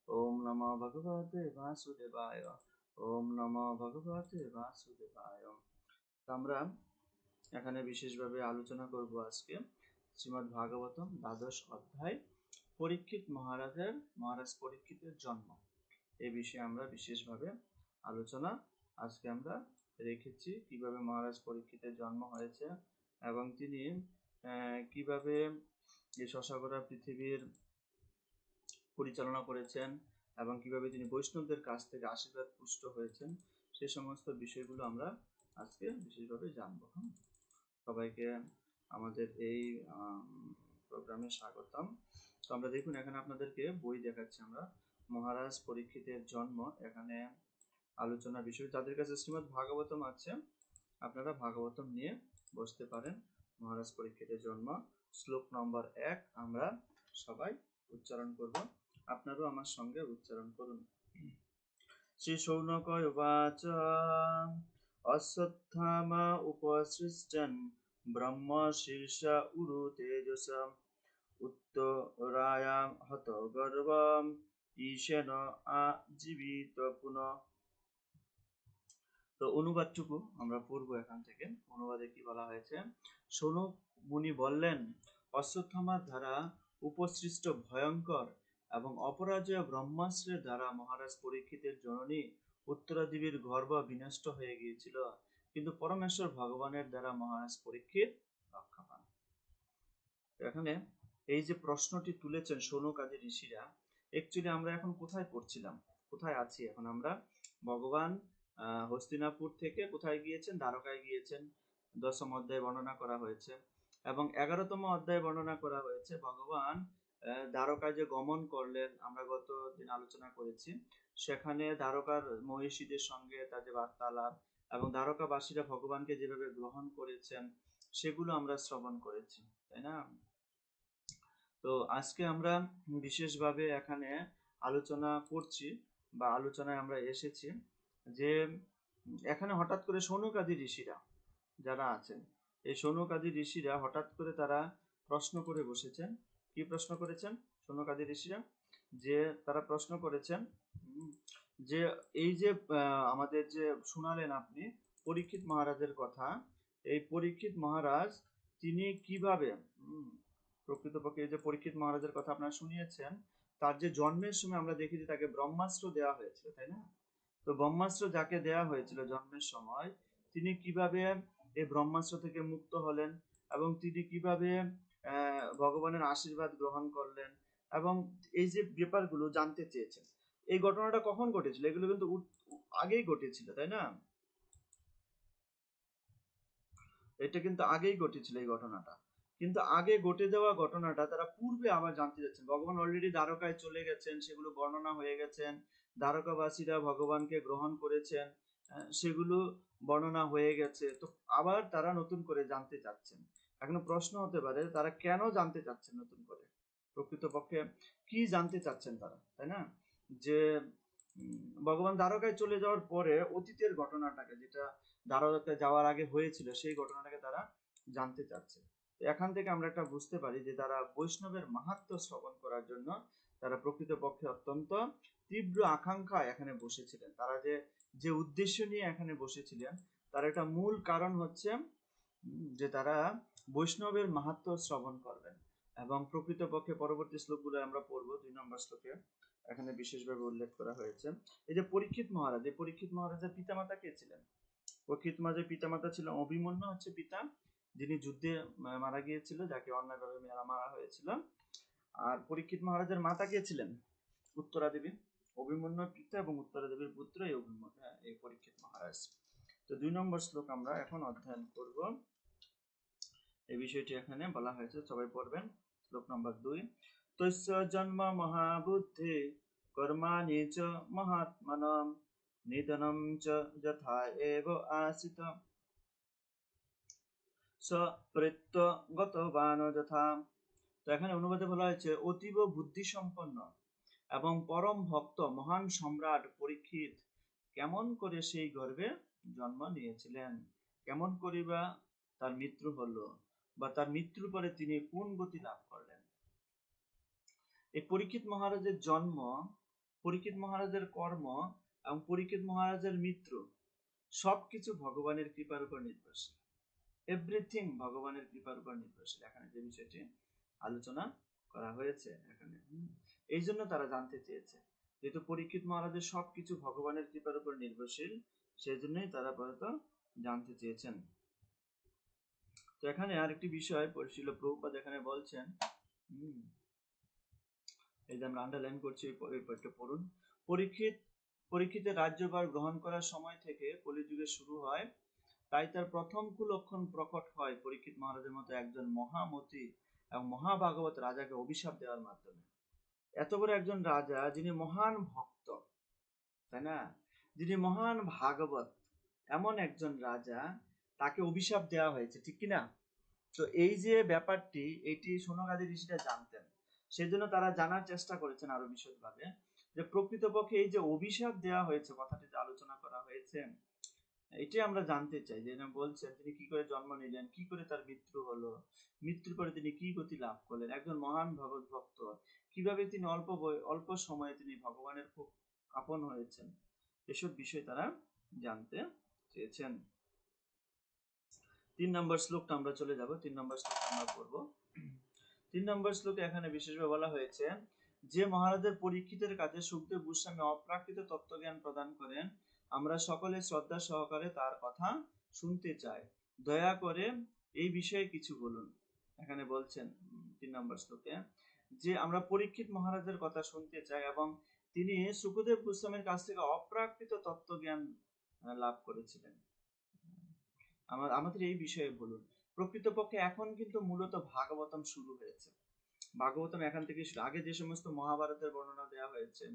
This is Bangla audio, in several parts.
ओम नमो भगवते वासुदेवाय। ओम नमो भगवते वासुदेवाय। আমরা এখানে বিশেষভাবে আলোচনা করব আজকে শ্রীমদ্ ভাগবতম দ্বাদশ অধ্যায় পরীক্ষিত মহারাজ পরীক্ষিতের জন্ম এই বিষয়ে আমরা বিশেষভাবে আলোচনা আজকে আমরা রেখেছি। কিভাবে মহারাজ পরীক্ষিতের জন্ম হয়েছে এবং তিনি কিভাবে এই শশাগোরা পৃথিবীর পরিচালনা করেছেন এবং কিভাবে তিনি বৈষ্ণবদের কাছ থেকে আশীর্বাদ পুষ্ট হয়েছেন, সেই সমস্ত বিষয়গুলো আমরা আজকে বিশেষভাবে জানব। সবাইকে আমাদের এই প্রোগ্রামে স্বাগতম। তো আমরা দেখুন এখানে আপনাদেরকে বই দেখাচ্ছি আমরা, মহারাজ পরীক্ষিতের জন্ম। এখানে আলোচনা বিষয়, যাদের কাছে শ্রীমদ্ ভাগবতম আছে আপনারা ভাগবতম নিয়ে বসতে পারেন। মহারাজ পরীক্ষিতের জন্ম শ্লোক নম্বর 1 আমরা সবাই উচ্চারণ করব। আপনারাও আমার সঙ্গে উচ্চারণ করুন। শ্রী শৌনক উবাচ অশ্বত্থামা উপসৃষ্টন ব্রহ্ম শীর্ষ উরু তেজস উত্তরায়াম হত গর্বম ঈশেন আজীবিত পুনঃ। তো অনুবাদটুকু আমরা পড়ব এখান থেকে। অনুবাদে কি বলা হয়েছে? শৌনক মুনি বললেন, অশ্বত্থামার দ্বারা উপসৃষ্ট ভয়ঙ্কর এবং অপরাজয় ব্রহ্মাস্ত্রের দ্বারা মহারাজ পরীক্ষিতের জননী উত্তরাদেবীর গর্ভ বিনষ্ট হয়ে গিয়েছিল, কিন্তু পরমেশ্বর ভগবানের দ্বারা মহারাজ পরীক্ষিত রক্ষা পান। এখানে এই যে প্রশ্নটি তুলেছেন শৌনক আদি ঋষিরা, একচুয়ালি আমরা এখন কোথায় পড়ছিলাম, কোথায় আছি এখন আমরা? ভগবান হস্তিনাপুর থেকে কোথায় গিয়েছেন? দ্বারকায় গিয়েছেন। 10ম অধ্যায় বর্ণনা করা হয়েছে এবং 11তম অধ্যায় বর্ণনা করা হয়েছে ভগবান দ্বারকায় যে গমন করলেন, আমরা গত দিন আলোচনা করেছি। সেখানে দ্বারকার মহিষীদের সঙ্গে তার যে বার্তালাপ এবং দ্বারকাবাসীরা ভগবানকে যেভাবে গ্রহণ করেছেন সেগুলো আমরা শ্রবণ করেছি, তাই না? তো আজকে আমরা বিশেষভাবে এখানে আলোচনা করছি বা আলোচনায় আমরা এসেছি যে এখানে হঠাৎ করে শৌনক আদি ঋষিরা যারা আছেন, এই শৌনক আদি ঋষিরা হঠাৎ করে তারা প্রশ্ন করে বসেছেন। কি প্রশ্ন করেছেন শৌনক আদি ঋষিরা? যে তারা প্রশ্ন করেছেন যে এই যে আমাদের যে শুনালেন আপনি পরীক্ষিত মহারাজের কথা, এই পরীক্ষিত মহারাজ তিনি কিভাবে প্রকৃতপক্ষে এই যে পরীক্ষিত মহারাজের কথা আপনারা শুনিয়েছেন, তার যে জন্মের সময় আমরা দেখি যে তাকে ব্রহ্মাস্ত্র দেওয়া হয়েছিল, তাই না? তো ব্রহ্মাস্ত্র যাকে দেওয়া হয়েছিল জন্মের সময়, তিনি কিভাবে এই ব্রহ্মাস্ত্র থেকে মুক্ত হলেন এবং তিনি কিভাবে ভগবানের আশীর্বাদ গ্রহণ করলেন এবং এই যে ব্যাপারগুলো জানতে চেয়েছেন। এই ঘটনাটা কখন ঘটেছিল? এগুলো কিন্তু আগেই ঘটেছিল, তাই না? এটা কিন্তু আগেই ঘটেছিল এই ঘটনাটা, কিন্তু আগে ঘটে যাওয়া ঘটনাটা তারা পূর্বে আবার জানতে যাচ্ছেন। ভগবান অলরেডি দ্বারকায় চলে গেছেন, সেগুলো বর্ণনা হয়ে গেছেন, দ্বারকাবাসীরা ভগবানকে গ্রহণ করেছেন, সেগুলো বর্ণনা হয়ে গেছে। তো আবার তারা নতুন করে জানতে চাচ্ছেন। এখন প্রশ্ন হতে পারে তারা কেন জানতে চাচ্ছেন নতুন করে, প্রকৃতপক্ষে কি জানতে চাচ্ছেন তারা, তাই না? যে ভগবান দ্বারকায় চলে যাওয়ার পরে অতীতের ঘটনাটাকে, যেটা দ্বারকায় যাওয়ার আগে হয়েছিল, সেই ঘটনাটাকে তারা জানতে চাচ্ছে। এখান থেকে আমরা একটা বুঝতে পারি যে তারা বৈষ্ণবের মাহাত্ম্য শ্রবণ করার জন্য তারা প্রকৃতপক্ষে অত্যন্ত তীব্র আকাঙ্ক্ষা এখানে বসেছিলেন। তারা যে উদ্দেশ্য নিয়ে এখানে বসেছিলেন, তার একটা মূল কারণ হচ্ছে যে তারা বৈষ্ণবের মাহাত্ম্য শ্রবণ করবেন। এবং প্রকৃতপক্ষে পরবর্তী শ্লোকগুলো আমরা পড়বো। 2 নম্বর শ্লোকে এখানে বিশেষভাবে উল্লেখ করা হয়েছে এই যে পরীক্ষিত মহারাজ, এই পরীক্ষিত মহারাজের পিতামাতা কে ছিলেন? পরীক্ষিত মহারাজের পিতামাতা ছিল অভিমন্যু হচ্ছে পিতা, যিনি যুদ্ধে মারা গিয়েছিল, যাকে অন্যায়ভাবে মারা হয়েছিল। আর পরীক্ষিত মহারাজের মাতা কে ছিলেন? উত্তরা দেবী। অভিমন্যুর পিতা এবং উত্তরা দেবীর পুত্র এই অভিমন্যু, এই পরীক্ষিত মহারাজ। তো 2 নম্বর শ্লোক আমরা এখন অধ্যয়ন করব। এই বিষয়টি এখানে বলা হয়েছে, সবাই পড়বেন। শ্লোক নম্বর 2। তস্য জন্ম মহাবুদ্ধি কর্মাণি চ মহাত্মনাম নিধনম চ যথা এব আসিত স প্রত্যো গতবান যথা। তো এখানে অনুবাদে বলা হয়েছে অতীব বুদ্ধি সম্পন্ন এবং পরম ভক্ত মহান সম্রাট পরীক্ষিত কেমন করে সেই গর্ভে জন্ম নিয়েছিলেন, কেমন করে বা তার মৃত্যু হলো, বা তার মৃত্যুর পরে তিনি কোন গতি লাভ করলেন। এই পরীক্ষিত মহারাজের জন্ম পরীক্ষিত মহারাজের কর্ম এবং পরীক্ষিত মহারাজের মৃত্যু সবকিছু ভগবানের কৃপার উপর নির্ভরশীল। এভরিথিং ভগবানের কৃপার উপর নির্ভরশীল, এখানে যে বিষয়টি আলোচনা করা হয়েছে এখানে। এই জন্য তারা জানতে চেয়েছে, যেহেতু পরীক্ষিত মহারাজের সবকিছু ভগবানের কৃপার উপর নির্ভরশীল, সেই জন্যই তারা পর্যন্ত জানতে চেয়েছেন। তো এখানে আরেকটি বিষয় শিল প্রভুপাদ এখানে বলছেন, এই যে আমরা আন্ডারলাইন করছি, পড়ুন। পরীক্ষিতের রাজ্যভার গ্রহণ করার সময় থেকে কলিযুগের শুরু হয়, তাই তার প্রথম কুলক্ষণ প্রকট হয় পরীক্ষিত মহারাজের মতো একজন মহামতি এবং মহাভাগবত রাজাকে অভিশাপ দেওয়ার মাধ্যমে। এত বড় একজন রাজা, যিনি মহান ভক্ত, তাই না, যিনি মহান ভাগবত, এমন একজন রাজা, তাকে অভিশাপ দেওয়া হয়েছে, ঠিক কিনা? তো এই যে ব্যাপারটি, এটি শৌনকাদি ঋষিরা জানতেন, সেজন্য তারা জানার চেষ্টা করেছেন আরো বিশদভাবে, যে প্রকৃতপক্ষে এই যে অভিশাপ দেওয়া হয়েছে, কথাটি যে আলোচনা করা হয়েছে, এটি আমরা জানতে চাই। যে বলছেন তিনি কি করে জন্ম নিলেন, কি করে তার মৃত্যু হলো, মৃত্যুর পরে তিনি কি গতি লাভ করলেন, একজন মহান ভগবত ভক্ত কিভাবে তিনি অল্প সময়ে তিনি ভগবানের খুব আপন হয়েছেন, এসব বিষয় তারা জানতে চেয়েছেন। 3 নম্বর শ্লোকটা আমরা চলে যাব, 3 নম্বর শ্লোক আমরা পড়ব। 3 নম্বর শ্লোকে এখানে বিশেষভাবে বলা হয়েছে, যে মহারাজের পরীক্ষিতের কাছে সুখদেব গোস্বামী অপ্রাকৃত তত্ত্বজ্ঞান প্রদান করেন, আমরা সকলে শ্রদ্ধা সহকারে তার কথা শুনতে চাই, দয়া করে এই বিষয়ে কিছু বলুন। এখানে বলছেন 3 নম্বর শ্লোকে, যে আমরা পরীক্ষিত মহারাজের কথা শুনতে চাই এবং তিনি সুখদেব গোস্বামীর কাছ থেকে অপ্রাকৃত তত্ত্বজ্ঞান লাভ করেছিলেন, আমাদের এই বিষয়ে বলুন। প্রকৃতপক্ষে এখন কিন্তু মূলত ভাগবতম শুরু হয়েছে। ভাগবতম এখান থেকে আগে যে সমস্ত মহাভারতের বর্ণনা দেওয়া হয়েছে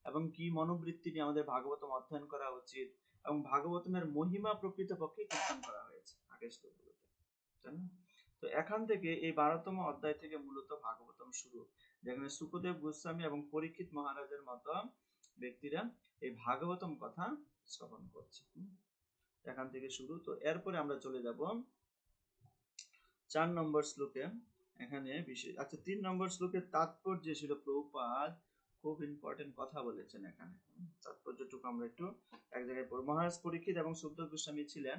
এবং কি মনোবৃত্তি নিয়ে আমাদের ভাগবতম অধ্যয়ন করা উচিত, এবং ভাগবতমের মহিমা প্রকৃতপক্ষে কীর্তন করা হয়েছে আগের শ্লোকগুলোতে, তাই না? তো এখান থেকে এই 12তম অধ্যায় থেকে মূলত ভাগবতম শুরু, যেখানে সুখদেব গোস্বামী এবং পরীক্ষিত মহারাজের মতো ব্যক্তিরা এই ভাগবতম কথা শ্রবণ করছে, এখান থেকে শুরু। তো এরপরে আমরা চলে যাব 4 নম্বর শ্লোকে। এখানে বিশেষ, আচ্ছা 3 নম্বর শ্লোকের তাৎপর্য ছিল, প্রভুপাদ খুব ইম্পর্টেন্ট কথা বলেছেন এখানে, তাৎপর্যটুকু আমরা একটু এক জায়গায় পড়ব। মহারাজ পরীক্ষিত এবং সুখদেব গোস্বামী ছিলেন,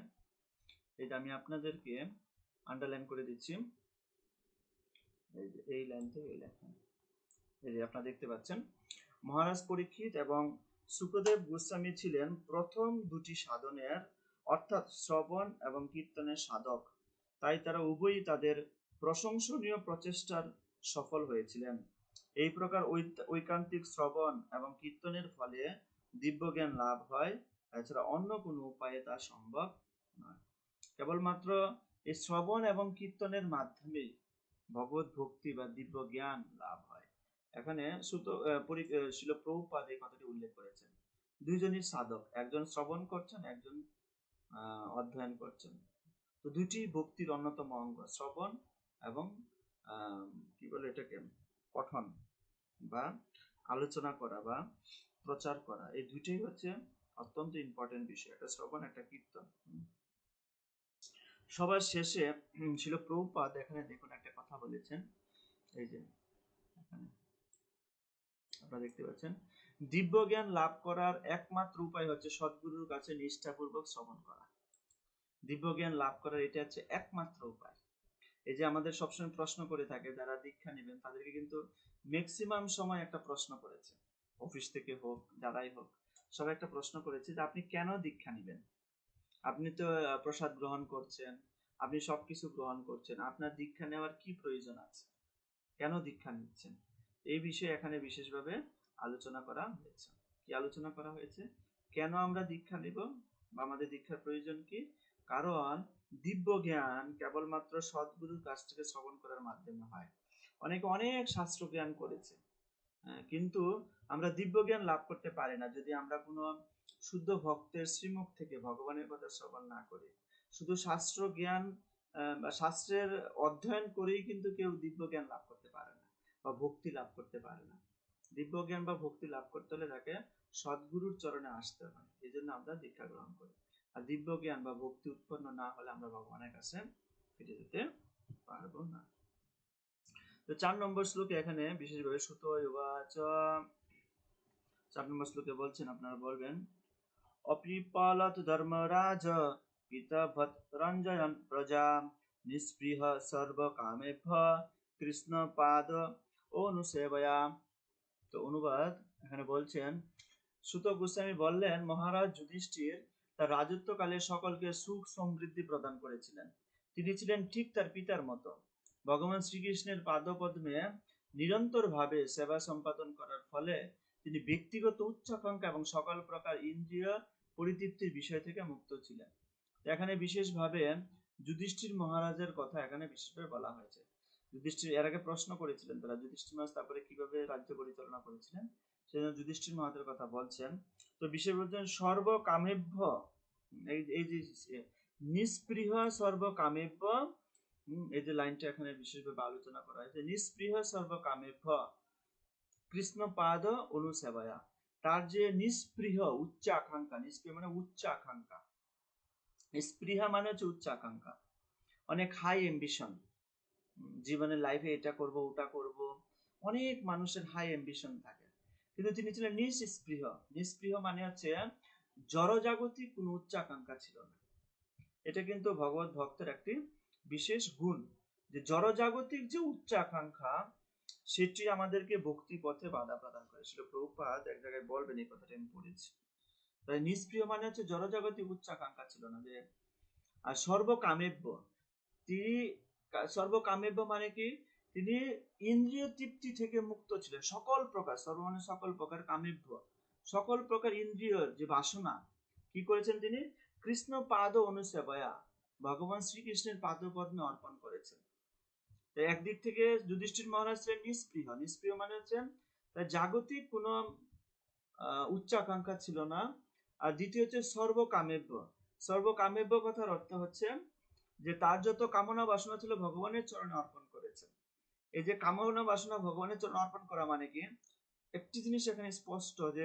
এটা আমি আপনাদেরকে আন্ডারলাইন করে দিচ্ছি, এই লাইন থেকে এই লাইন, এই যে আপনারা দেখতে পাচ্ছেন, মহারাজ পরীক্ষিত এবং সুখদেব গোস্বামী ছিলেন প্রথম দুটি সাধনের, অর্থাৎ শ্রবণ এবং কীর্তনের সাধক, তাই তারা উভয়ই তাদের প্রশংসনীয় প্রচেষ্টার সফল হয়েছিলেন। এই প্রকার ঐকান্তিক শ্রবণ এবং কীর্তনের ফলে দিব্যজ্ঞান লাভ হয়, এছাড়া অন্য কোনো উপায়ে তা সম্ভব নয়। কেবলমাত্র এই শ্রবণ এবং কীর্তনের মাধ্যমেই ভগবত ভক্তি বা দিব্য জ্ঞান লাভ হয়। এখানে শিল প্রভুপাদ এই কথাটি উল্লেখ করেছেন, দুইজনই সাধক, একজন শ্রবণ করছেন, একজন অধ্যয়ন করছেন। তো দুইটি ভক্তির অন্যতম অঙ্গ, শ্রবণ এবং কি বলে এটাকে, পঠন বা আলোচনা করা বা প্রচার করা, এই দুইটাই হচ্ছে অত্যন্ত ইম্পর্টেন্ট বিষয়, একটা শ্রবণ, একটা কীর্তন। সবার শেষে শিল প্রভুপাদ এখানে দেখুন একটা কথা বলেছেন, এই যে এখানে আপনারা দেখতে পাচ্ছেন, দিব্য জ্ঞান লাভ করার একমাত্র উপায় হচ্ছে সদ্গুরুর কাছে নিষ্ঠাপূর্বক শ্রবণ করা। দিব্য জ্ঞান লাভ করার এটা হচ্ছে একমাত্র উপায়। এই যে আমাদের সবসময় প্রশ্ন করে থাকে, যারা দীক্ষা নেবেন তাদেরকে কিন্তু ম্যাক্সিমাম সময় একটা প্রশ্ন করেছে, অফিস থেকে হোক, যারাই হোক, সবাই একটা প্রশ্ন করেছে যে আপনি কেন দীক্ষা নেবেন? আপনি তো প্রসাদ গ্রহণ করছেন, আপনি সবকিছু গ্রহণ করছেন, আপনার দীক্ষা নেওয়ার কি প্রয়োজন আছে, কেন দীক্ষা নিচ্ছেন? এই বিষয়ে এখানে বিশেষভাবে আলোচনা করা হয়েছে। কি আলোচনা করা হয়েছে? কেন আমরা দীক্ষা নিব বা আমাদের দীক্ষার প্রয়োজন কি? কারণ দিব্য জ্ঞান কেবলমাত্র সদ্গুরুর কাছ থেকে শ্রবণ করার মাধ্যমে হয়। অনেকে অনেক শাস্ত্র জ্ঞান করেছে, কিন্তু আমরা দিব্য জ্ঞান লাভ করতে পারি না যদি আমরা কোনো শুদ্ধ ভক্তের শ্রীমুখ থেকে ভগবানের কথা শ্রবণ না করি। শুধু শাস্ত্র জ্ঞান বা শাস্ত্রের অধ্যয়ন করেই কিন্তু কেউ দিব্য জ্ঞান লাভ করতে পারে না বা ভক্তি লাভ করতে পারে না। দিব্য জ্ঞান বা ভক্তি লাভ করতে হলে তাকে সদ্গুরুর চরণে আসতে হয়, এই জন্য আমরা দীক্ষা গ্রহণ করি। আর দিব্য জ্ঞান বা ভক্তি উৎপন্ন না হলে আমরা ভগবানের কাছে ফিরে যেতে পারবো না। তো 4 নম্বর শ্লোকে এখানে বিশেষভাবে সুত উবাচ, 4 নম্বর শ্লোকে বলছেন, আপনারা বলবেন, অপিপালত ধর্মরাজ পিতভৎ রঞ্জয়ন প্রজা নিস্পৃহ সর্বকামেভ্য কৃষ্ণ পাদ অনুসেবয়া। তো অনুবাদ এখানে বলছেন, সুত গোস্বামী বললেন, মহারাজ যুধিষ্ঠির তার রাজত্বকালে সকলকে সুখ সমৃদ্ধি প্রদান করেছিলেন। তিনি ছিলেন ঠিক তার পিতার মতো। ভগবান শ্রীকৃষ্ণের পাদপদ্মে নিরন্তর ভাবে সেবা সম্পাদন করার ফলে তিনি ব্যক্তিগত উচ্চাকাঙ্ক্ষা এবং সকল প্রকার ইন্দ্রিয় পরিতৃপ্তির বিষয় থেকে মুক্ত ছিলেন। এখানে বিশেষভাবে যুধিষ্ঠির মহারাজের কথা এখানে বিশেষভাবে বলা হয়েছে। যুধিষ্ঠির এর আগে প্রশ্ন করেছিলেন তারা, যুধিষ্ঠির মহারাজ তারপরে কিভাবে রাজ্য পরিচালনা করেছিলেন, সেজন্য যুধিষ্ঠির মহারাজের কথা বলছেন। তো বিশেষ বলছেন সর্বকামেভ্য, এই যে নিস্পৃহ সর্বকামেভ্য, এই যে লাইনটা এখানে বিশেষভাবে আলোচনা করা হয়েছে, নিস্পৃহ সর্বকামেভ্য কৃষ্ণ পাদ অনুসেবয়া। তার যে নিস্পৃহ উচ্চ আকাঙ্ক্ষা, নিস্পৃহ মানে উচ্চ আকাঙ্ক্ষা, স্পৃহা মানে হচ্ছে উচ্চ আকাঙ্ক্ষা, অনেক হাই অ্যাম্বিশন, জীবনের লাইফে এটা করব ওটা করব, অনেক মানুষের হাই অ্যাম্বিশন থাকে, কিন্তু তিনি ছিলেন নিস্পৃহ। নিস্পৃহ মানে হচ্ছে জড়জাগতিক কোন উচ্চ আকাঙ্ক্ষা ছিল না। এটা কিন্তু ভগবত ভক্তের একটি বিশেষ গুণ, যে জড়জাগতিক যে উচ্চ আকাঙ্ক্ষা সেটি আমাদেরকে ভক্তি পথে বাধা প্রদান করে। ছিল প্রভুপাদ এক জায়গায় বলবেন, এই কথাটা আমি পড়েছি। তাই নিষ্প্রিয় মানে হচ্ছে জড়জাগতিক উচ্চ আকাঙ্ক্ষা ছিল না। যে আর সর্বকামেভ্য, তিনি সর্বকামেভ্য মানে কি, তিনি ইন্দ্রিয় তৃপ্তি থেকে মুক্ত ছিলেন, সকল প্রকার, সর্ব মানে সকল প্রকার, কামেভ্য সকল প্রকার ইন্দ্রিয়র যে বাসনা কি করেছেন তিনি, কৃষ্ণ পাদ অনুসেবয়া, ভগবান শ্রীকৃষ্ণের পাদপদ্মে অর্পণ করেছেন। তাই একদিক থেকে যুধিষ্ঠির মহারাজ ছিলেন নিষ্প্রিয়। নিষ্প্রিয় মানে হচ্ছে তার জাগতিক কোন উচ্চ আকাঙ্ক্ষা ছিল না। আর দ্বিতীয় হচ্ছে সর্বকামেভ্য। সর্বকামেভ্য কথার অর্থ হচ্ছে যে তার যত কামনা বাসনা ছিল ভগবানের চরণে অর্পণ করেছেন। এই যে কামনা বাসনা ভগবানের চরণে অর্পণ করা মানে কি, একটি জিনিস এখানে স্পষ্ট, যে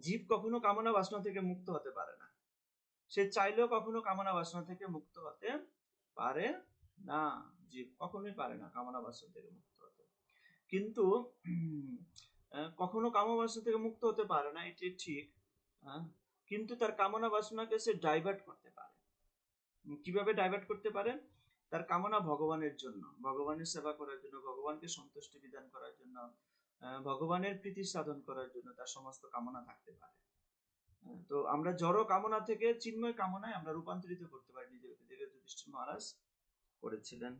জীব কখনো কামনা বাসনা থেকে মুক্ত হতে পারে না। সে চাইলেও কখনো কামনা বাসনা থেকে মুক্ত হতে পারে না। জীব কখনোই পারে না কামনা বাসনা থেকে মুক্ত হতে। কিন্তু কখনো কামনা বাসনা থেকে মুক্ত হতে পারে না, এটি ঠিক, কিন্তু তার কামনা বাসনাকে সে ডাইভার্ট করতে পারে। কিভাবে ডাইভার্ট করতে পারে? তার কামনা ভগবানের জন্য, ভগবানের সেবা করার জন্য, ভগবানকে সন্তুষ্টি বিধান করার জন্য, ভগবানের প্রীতি সাধন করার জন্য তার সমস্ত কামনা থাকতে পারে। তো আমরা জড় কামনা থেকে চিন্ময় কামনায় আমরা রূপান্তরিত করতে পারি নিজেকে, যেটা যুধিষ্ঠির মহারাজ করেছিলেন।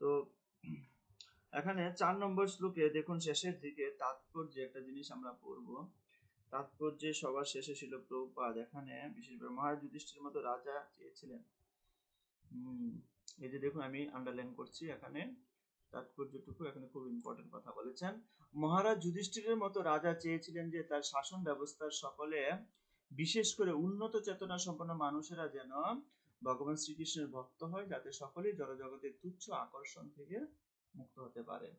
তো এখানে 4 নম্বর শ্লোকে দেখুন শেষের দিকে তাৎপর্য একটা জিনিস আমরা পড়বো। তাৎপর্যে সবার শেষে ছিল প্রভুপাদ এখানে বিশেষভাবে মহারাজ যুধিষ্ঠির মতো রাজা চেয়েছিলেন। এই যে দেখুন আমি আন্ডারলাইন করছি এখানে তাৎপর্যটুকু, এখানে খুব ইম্পর্টেন্ট কথা বলেছেন। মহারাজ যুধিষ্ঠিরের মতো রাজা চেয়েছিলেন যে তার শাসন ব্যবস্থার সকলে, বিশেষ করে উন্নত চেতনা সম্পন্ন মানুষেরা যেন ভগবান শ্রীকৃষ্ণের ভক্ত হয়, যাতে সকলেই জড়জগতের তুচ্ছ আকর্ষণ থেকে মুক্ত হতে পারে।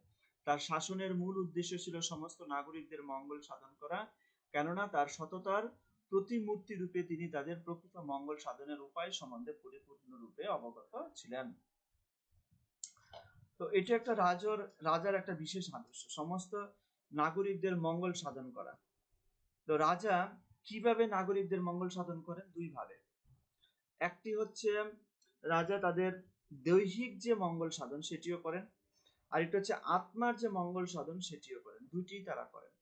তার শাসনের মূল উদ্দেশ্য ছিল সমস্ত নাগরিকদের মঙ্গল সাধন করা, কেননা তার সততার প্রতিমূর্তি রূপে তিনি তাদের প্রকৃত মঙ্গল সাধনের উপায় সম্বন্ধে পরিপূর্ণ রূপে অবগত ছিলেন। তো এটা একটা রাজার একটা বিশেষ আদর্শ, সমস্ত নাগরিকদের মঙ্গল সাধন করা। তো রাজা কিভাবে নাগরিকদের মঙ্গল সাধন করেন? দুই ভাবে। একটি হচ্ছে রাজা তাদের দৈহিক যে মঙ্গল সাধন সেটিও করেন, আর একটা হচ্ছে আত্মার যে মঙ্গল সাধন সেটিও করেন। দুইটি তারা করেন।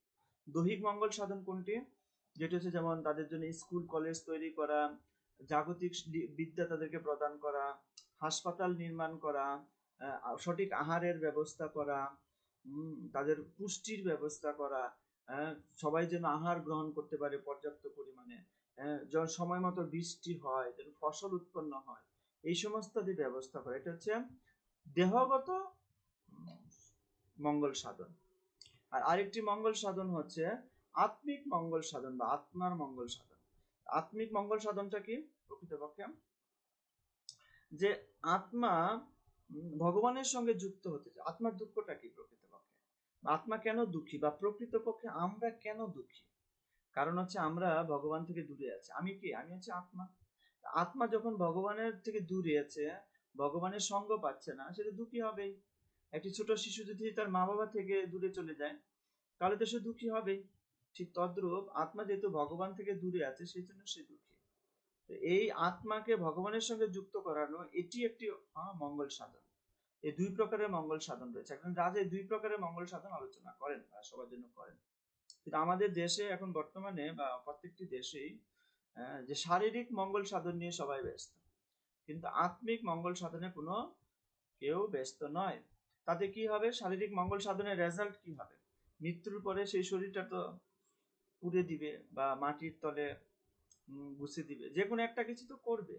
দৈহিক মঙ্গল সাধন কোনটি? যেটা হচ্ছে যেমন তাদের জন্য স্কুল কলেজ তৈরি করা, জাগতিক বিদ্যা তাদেরকে প্রদান করা, হাসপাতাল নির্মাণ করা, সঠিক আহারের ব্যবস্থা করা, তাদের পুষ্টির ব্যবস্থা করা, সবাই যেন আহার গ্রহণ করতে পারে পর্যাপ্ত পরিমাণে, যখন সময় মতো বৃষ্টি হয়, যেন ফসল উৎপন্ন হয়, এই সমস্ত ব্যবস্থা করা। এটা হচ্ছে দেহগত মঙ্গল সাধন। আর আরেকটি মঙ্গল সাধন হচ্ছে আত্মিক মঙ্গল সাধন বা আত্মার মঙ্গল সাধন। আত্মিক মঙ্গল সাধনটা কি? প্রকৃতপক্ষে যে আত্মা ভগবানের সঙ্গে যুক্ত হতে চায়। আত্মার দুঃখটা কি প্রকৃতপক্ষে? আত্মা কেন দুঃখী, বা প্রকৃতপক্ষে আমরা কেন দুঃখী? কারণ হচ্ছে আমরা ভগবান থেকে দূরে আছি। আমি কি? আমি হচ্ছে আত্মা। আত্মা যখন ভগবানের থেকে দূরে আছে, ভগবানের সঙ্গ পাচ্ছে না, সেটা দুঃখী হবেই। একটি ছোট শিশু যদি তার মা বাবা থেকে দূরে চলে যায়, তাহলে তো সে দুঃখী হবেই। ঠিক তদ্রূপ আত্মা যেহেতু ভগবান থেকে দূরে আছে সেই জন্য সে দুঃখী। এই আত্মাকে ভগবানের সঙ্গে যুক্ত করানো এটি একটি মঙ্গল সাধন। এই দুই প্রকারের মঙ্গল সাধন রয়েছে। এখন রাজা দুই প্রকারের মঙ্গল সাধন আলোচনা করেন, সবার জন্য করেন। কিন্তু আমাদের দেশে এখন বর্তমানে বা প্রত্যেকটি দেশেই যে শারীরিক মঙ্গল সাধন নিয়ে সবাই ব্যস্ত, কিন্তু আত্মিক মঙ্গল সাধনে কোনো কেউ ব্যস্ত নয়। তাতে কি হবে? শারীরিক মঙ্গল সাধনের রেজাল্ট কি হবে? মৃত্যুর পরে সেই শরীরটা তো পুড়ে দিবে বা মাটির তলে গুছে দিবে, যে কোনো একটা কিছু তো করবে।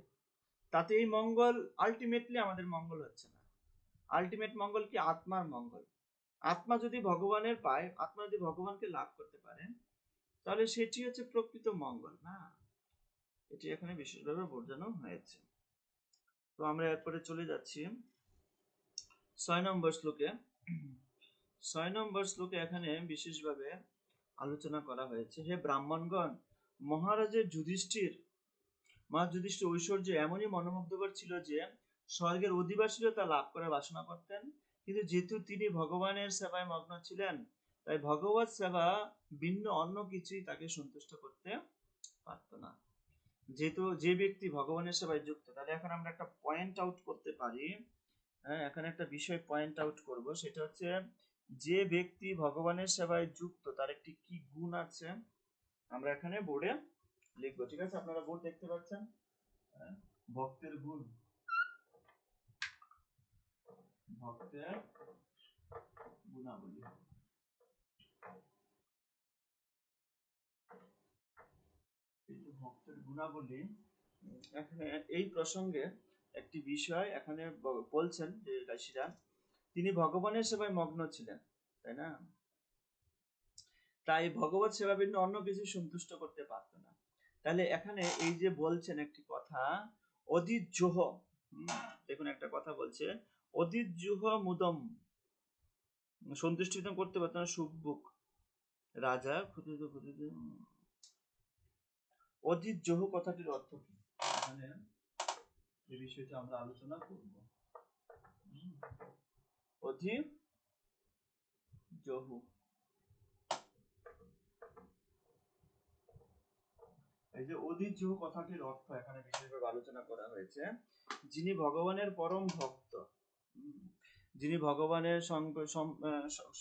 তাতে এই মঙ্গল আলটিমেটলি আমাদের মঙ্গল হচ্ছে না। আলটিমেট মঙ্গল কি? আত্মার মঙ্গল। আত্মা যদি ভগবানের পায়, আত্মা যদি ভগবানকে লাভ করতে পারে, তাহলে সেটি হচ্ছে প্রকৃত মঙ্গল না। এটি এখানে বিশেষভাবে বোঝানো হয়েছে। তো আমরা এরপরে চলে যাচ্ছি 6 নম্বর শ্লোকে। 6 নম্বর শ্লোকে এখানে বিশেষভাবে আলোচনা করা হয়েছে, হে ব্রাহ্মণগণ, মহারাজের যুধিষ্ঠির ঐশ্বর্য এমনই মনোমুগ্ধকর ছিল যে স্বর্গের অধিবাসীরা তা লাভ করার বাসনা করতেন, কিন্তু যেহেতু তিনি ভগবানের সেবায় মগ্ন ছিলেন, তাই ভগবত সেবা ভিন্ন অন্য কিছুই তাকে সন্তুষ্ট করতে পারত না। যেহেতু যে ব্যক্তি ভগবানের সেবায় যুক্ত, তাহলে এখন আমরা একটা পয়েন্ট আউট করতে পারি। হ্যাঁ, এখানে একটা বিষয় পয়েন্ট আউট করব, সেটা হচ্ছে যে ব্যক্তি ভগবানের সেবায় যুক্ত তার একটি কি গুণ আছে আমরা এখানে বোর্ডে লিখবো। ঠিক আছে, আপনারা বোর্ড দেখতে পাচ্ছেন। ভক্তের গুণ, ভক্তের গুণাবলী। ভক্তের গুণাবলী, এখানে এই প্রসঙ্গে একটি বিষয় এখানে বলছেন যে ঋষিরা তিনি ভগবানের সেবায় মগ্ন ছিলেন, তাই না? তাই ভগবত সেবা ভিন্ন অন্য কিছু সন্তুষ্ট করতে পারত না। তাহলে এখানে এই যে বলছেন একটি কথা, অদিজোহ, দেখুন একটা কথা বলছে, অদিজোহ মুদম, সন্তুষ্টি করতে পারত না সুখভোগ রাজা ক্ষুদিত। অদিজোহ কথাটির অর্থ কি? এখানে এই বিষয়টা আমরা আলোচনা করব। অদিজোহ, এই যে অদিজোহ কথাটির অর্থ এখানে বিশেষভাবে আলোচনা করা হয়েছে, যিনি ভগবানের পরম ভক্ত, যিনি ভগবানের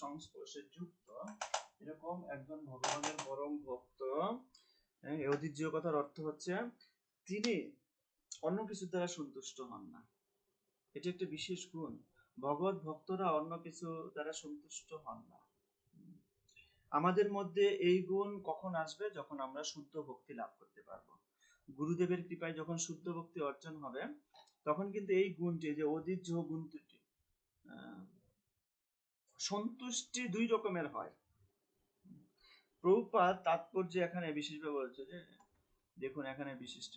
সংস্পর্শে যুক্ত, এরকম একজন ভগবানের পরম ভক্ত। অদিজোহ কথার অর্থ হচ্ছে তিনি অন্য কিছুর দ্বারা সন্তুষ্ট হন না। এটি একটা বিশেষ গুণ। ভগবত ভক্তরা অন্য কিছু দ্বারা সন্তুষ্ট হন না। আমাদের মধ্যে এই গুণ কখন আসবে? যখন আমরা শুদ্ধ ভক্তি লাভ করতে পারবো। গুরুদেবের কৃপায় যখন শুদ্ধ ভক্তি অর্জন হবে, তখন কিন্তু এই গুণটি, যে অদিজোহ গুণটি, সন্তুষ্টি দুই রকমের হয়। প্রভুপাদ তাৎপর্য এখানে বিশেষভাবে বলছে যে, দেখুন এখানে বিশিষ্ট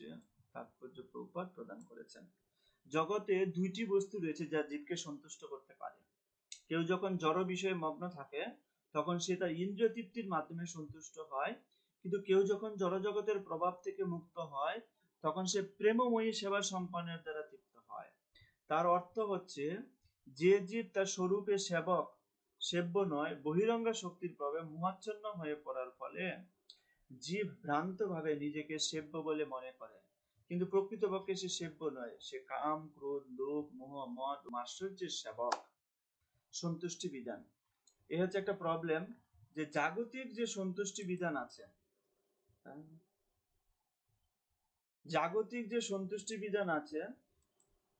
তাৎপর্য প্রভুপাদ প্রদান করেছেন। জগতে দুইটি বস্তু রয়েছে যা জীবকে সন্তুষ্ট করতে পারে। কেউ যখন জড় বিষয়ে মগ্ন থাকে, তখন সে তার ইন্দ্রিয় তৃপ্তির মাধ্যমে সন্তুষ্ট হয়, কিন্তু কেউ যখন জড় জগতের প্রভাব থেকে মুক্ত হয়, তখন সে প্রেমময়ী সেবা সম্পাদনের দ্বারা তৃপ্ত হয়। তার অর্থ হচ্ছে, যে জীব তার স্বরূপে সেব্য নয়, বহিরঙ্গা শক্তির প্রভাবে মোহাচ্ছন্ন হয়ে পড়ার ফলে জীব ভ্রান্ত ভাবে নিজেকে সেব্য বলে মনে করে, কিন্তু প্রকৃতপক্ষে সে সেব্য নয়, সে কাম, ক্রোধ, লোভ, মোহ, মদ, মাশ্চর্যের সেবক। সন্তুষ্টি বিধান, এ হচ্ছে একটা প্রবলেম, যে জাগতিক যে সন্তুষ্টি বিধান আছে, জাগতিক যে সন্তুষ্টি বিধান আছে,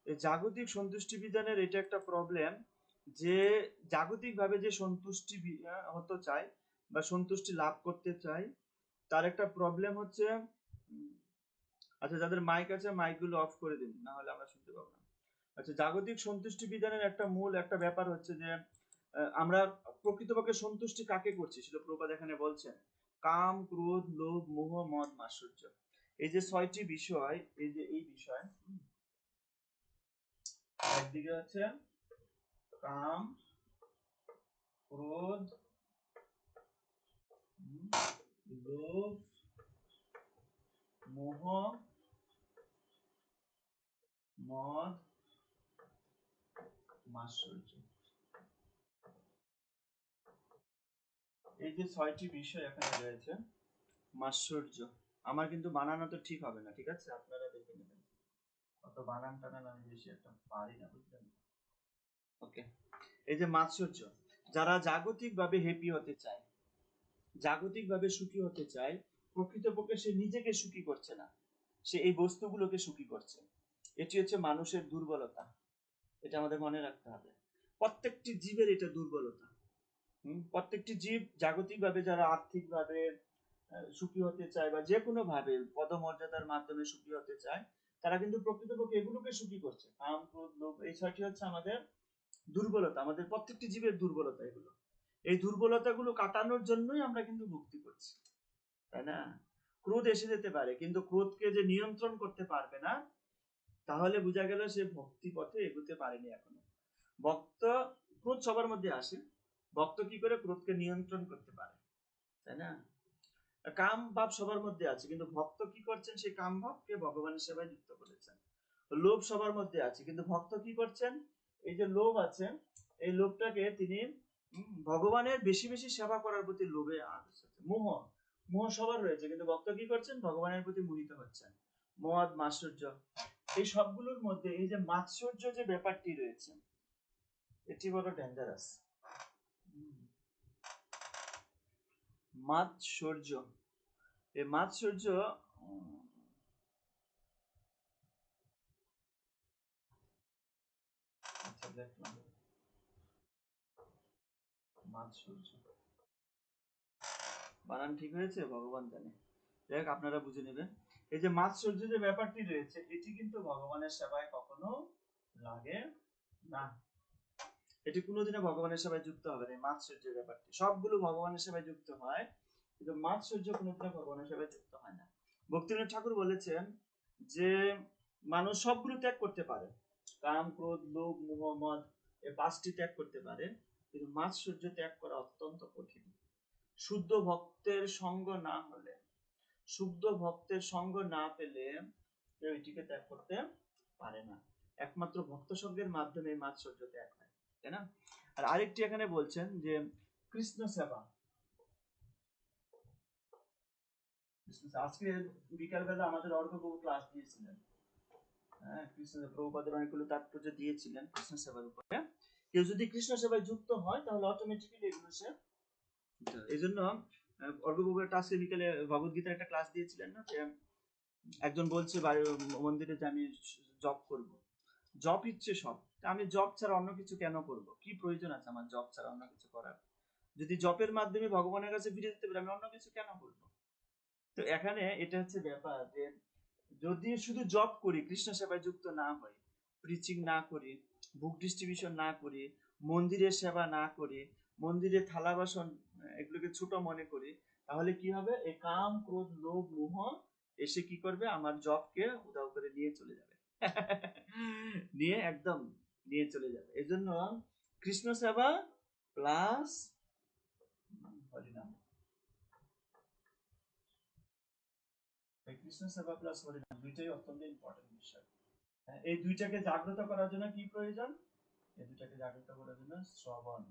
এই জাগতিক সন্তুষ্টি বিধানের এটা একটা প্রবলেম, যে জাগতিক ভাবে যে সন্তুষ্টি হতে চায় বা সন্তুষ্টি লাভ করতে চায়, তার একটা প্রবলেম হচ্ছে, আচ্ছা যাদের মাইক আছে মাইক গুলো অফ করে দিন, না হলে আমরা শুনতে পাবো না। আচ্ছা, জাগতিক সন্তুষ্টি বিধানের একটা মূল একটা ব্যাপার হচ্ছে যে আমরা প্রকৃতপক্ষে সন্তুষ্টি কাকে করছি, সেটা প্রভুপাদ এখানে বলছেন, কাম, ক্রোধ, লোভ, মোহ, মদ, মাশ্চর্য, এই যে 6টি বিষয়, এই যে এই বিষয়, একদিকে হচ্ছে কাম, ক্রোধ, লোভ, মোহ, মদ, মাশ্চর্য। এই যে 6টি বিষয় এখানে রয়েছে, মাৎসর্য, আমার কিন্তু বানানো তো ঠিক হবে না, ঠিক আছে, আপনারা দেখে নেবেন, অত বানান টানান আমি বেশি একটা পারি না, বুঝলেন। ওকে, এই যে মাৎসর্য, যারা জাগতিকভাবে হ্যাপি হতে চায়, জাগতিকভাবে সুখী হতে চায়, প্রকৃতপক্ষে সে নিজেকে সুখী করছে না, সে এই বস্তুগুলোকে সুখী করছে। এটি হচ্ছে মানুষের দুর্বলতা, এটা আমাদের মনে রাখতে হবে। প্রত্যেকটি জীবের এটা দুর্বলতা। প্রত্যেকটি জীব জাগতিকভাবে, যারা আর্থিকভাবে সুখী হতে চায় বা যে কোনো ভাবে পদমর্যাদার মাধ্যমে সুখী হতে চায়, তারা কিন্তু প্রকৃতপক্ষে এগুলোকে সুখী করছে। কাম, ক্রোধ, লোভ, এই 6টি হচ্ছে আমাদের দুর্বলতা, আমাদের প্রত্যেকটি জীবের দুর্বলতা এগুলো। এই দুর্বলতাগুলো কাটানোর জন্যই আমরা কিন্তু ভক্তি করছি, তাই না? ক্রোধ এসে যেতে পারে, কিন্তু ক্রোধকে যে নিয়ন্ত্রণ করতে পারবে না, তাহলে বোঝা গেল সে ভক্তি পথে এগোতে পারেনি এখনো। ভক্ত, ক্রোধ সবার মধ্যে আসে, ভক্ত কি করে ক্রোধকে নিয়ন্ত্রণ করতে পারে, তাই না? কাম ভাব সবার মধ্যে আছে, কিন্তু ভক্ত কি করছেন, সেই কাম ভাবকে ভগবানের সেবায় যুক্ত করেছেন। লোভ সবার মধ্যে আছে, কিন্তু ভক্ত কি করছেন, এই যে লোভ আছে, এই লোভটাকে তিনি ভগবানের বেশি বেশি সেবা করার প্রতি লোভে মোহ, মোহ সবার রয়েছে, কিন্তু ভক্ত কি করছেন, ভগবানের প্রতি মোহিত হচ্ছেন। মদ, মাৎসর্য, এই সবগুলোর মধ্যে এই যে মাৎসর্য যে ব্যাপারটি রয়েছে, এটি বড় ডেঞ্জারাস। মাৎসর্য, এই মাৎসর্য দেখলাম, মাৎসর্য বানান ঠিক হয়েছে ভগবান জানে, দেখ আপনারা বুঝে নেবেন। এই যে মাৎসর্য যে ব্যাপারটি রয়েছে, এটি কিন্তু ভগবানের সেবায় কখনো লাগে না, এটি কোনোদিনও ভগবানের সেবায় যুক্ত হবে না। মাৎসর্য ব্যাপারটি সবগুলো ভগবানের সেবায় যুক্ত হয়, কিন্তু মাৎসর্য কোনোদিনও ভগবানের সেবায় যুক্ত হয় না। ভক্তিনাথ ঠাকুর বলেছেন যে মানুষ সবগুলো ত্যাগ করতে পারে, কাম, ক্রোধ, লোভ, মোহ, মদ, এই 5টি ত্যাগ করতে পারে, কিন্তু মাৎসর্য ত্যাগ করা অত্যন্ত কঠিন। শুদ্ধ ভক্তের সঙ্গ না হলে, শুদ্ধ ভক্তের সঙ্গ না পেলে কেউ এটিকে ত্যাগ করতে পারে না। একমাত্র ভক্ত সঙ্গের মাধ্যমে মাৎসর্য ত্যাগ হয়, তাই না? আর আরেকটি এখানে বলছেন যে কৃষ্ণ সেবা, আজকে বিকালবেলা আমাদের অর্ঘ্যপ্রভু ক্লাস দিয়েছিলেন, হ্যাঁ, কৃষ্ণ প্রভুপাদের অনেকগুলো তাৎপর্য দিয়েছিলেন কৃষ্ণ সেবার উপরে। কেউ যদি কৃষ্ণ সেবায় যুক্ত হয়, তাহলে অটোমেটিক্যালি এগুলো সে, এই জন্য অর্ঘ্যপ্রভু একটা আজকে বিকালে ভগবত গীতার একটা ক্লাস দিয়েছিলেন না, যে একজন বলছে মন্দিরে যে আমি জব করব, জব ইচ্ছে সব, আমি জব ছাড়া অন্য কিছু কেন করব, কি প্রয়োজন আছে আমার জব ছাড়া অন্য কিছু করার, যদি জবের মাধ্যমে ভগবানের কাছে ফিরে যেতে পারি, আমি অন্য কিছু কেন করব। তো এখানে এটা হচ্ছে ব্যাপার, যে যদি শুধু জব করি, কৃষ্ণ সেবায় যুক্ত না হই, প্রিচিং না করি, বুক ডিস্ট্রিবিউশন না করি, মন্দিরের সেবা না করি, মন্দিরের থালা বাসন এগুলোকে ছোট মনে করি, তাহলে কি হবে, এই কাম, ক্রোধ, লোভ, মোহ এসে কি করবে, আমার জবকে উদাও করে নিয়ে চলে যাবে নিয়ে একদম নিয়ে চলে যাবে। এজন্য কৃষ্ণ সেবা প্লাস হরিনাম, কৃষ্ণ সেবা প্লাস হরিনাম দুইটাই অত্যন্ত ইম্পর্টেন্ট বিষয়। এই দুইটাকে জাগ্রত করার জন্য কি প্রয়োজন, এই দুইটাকে জাগ্রত করার জন্য শ্রবণ,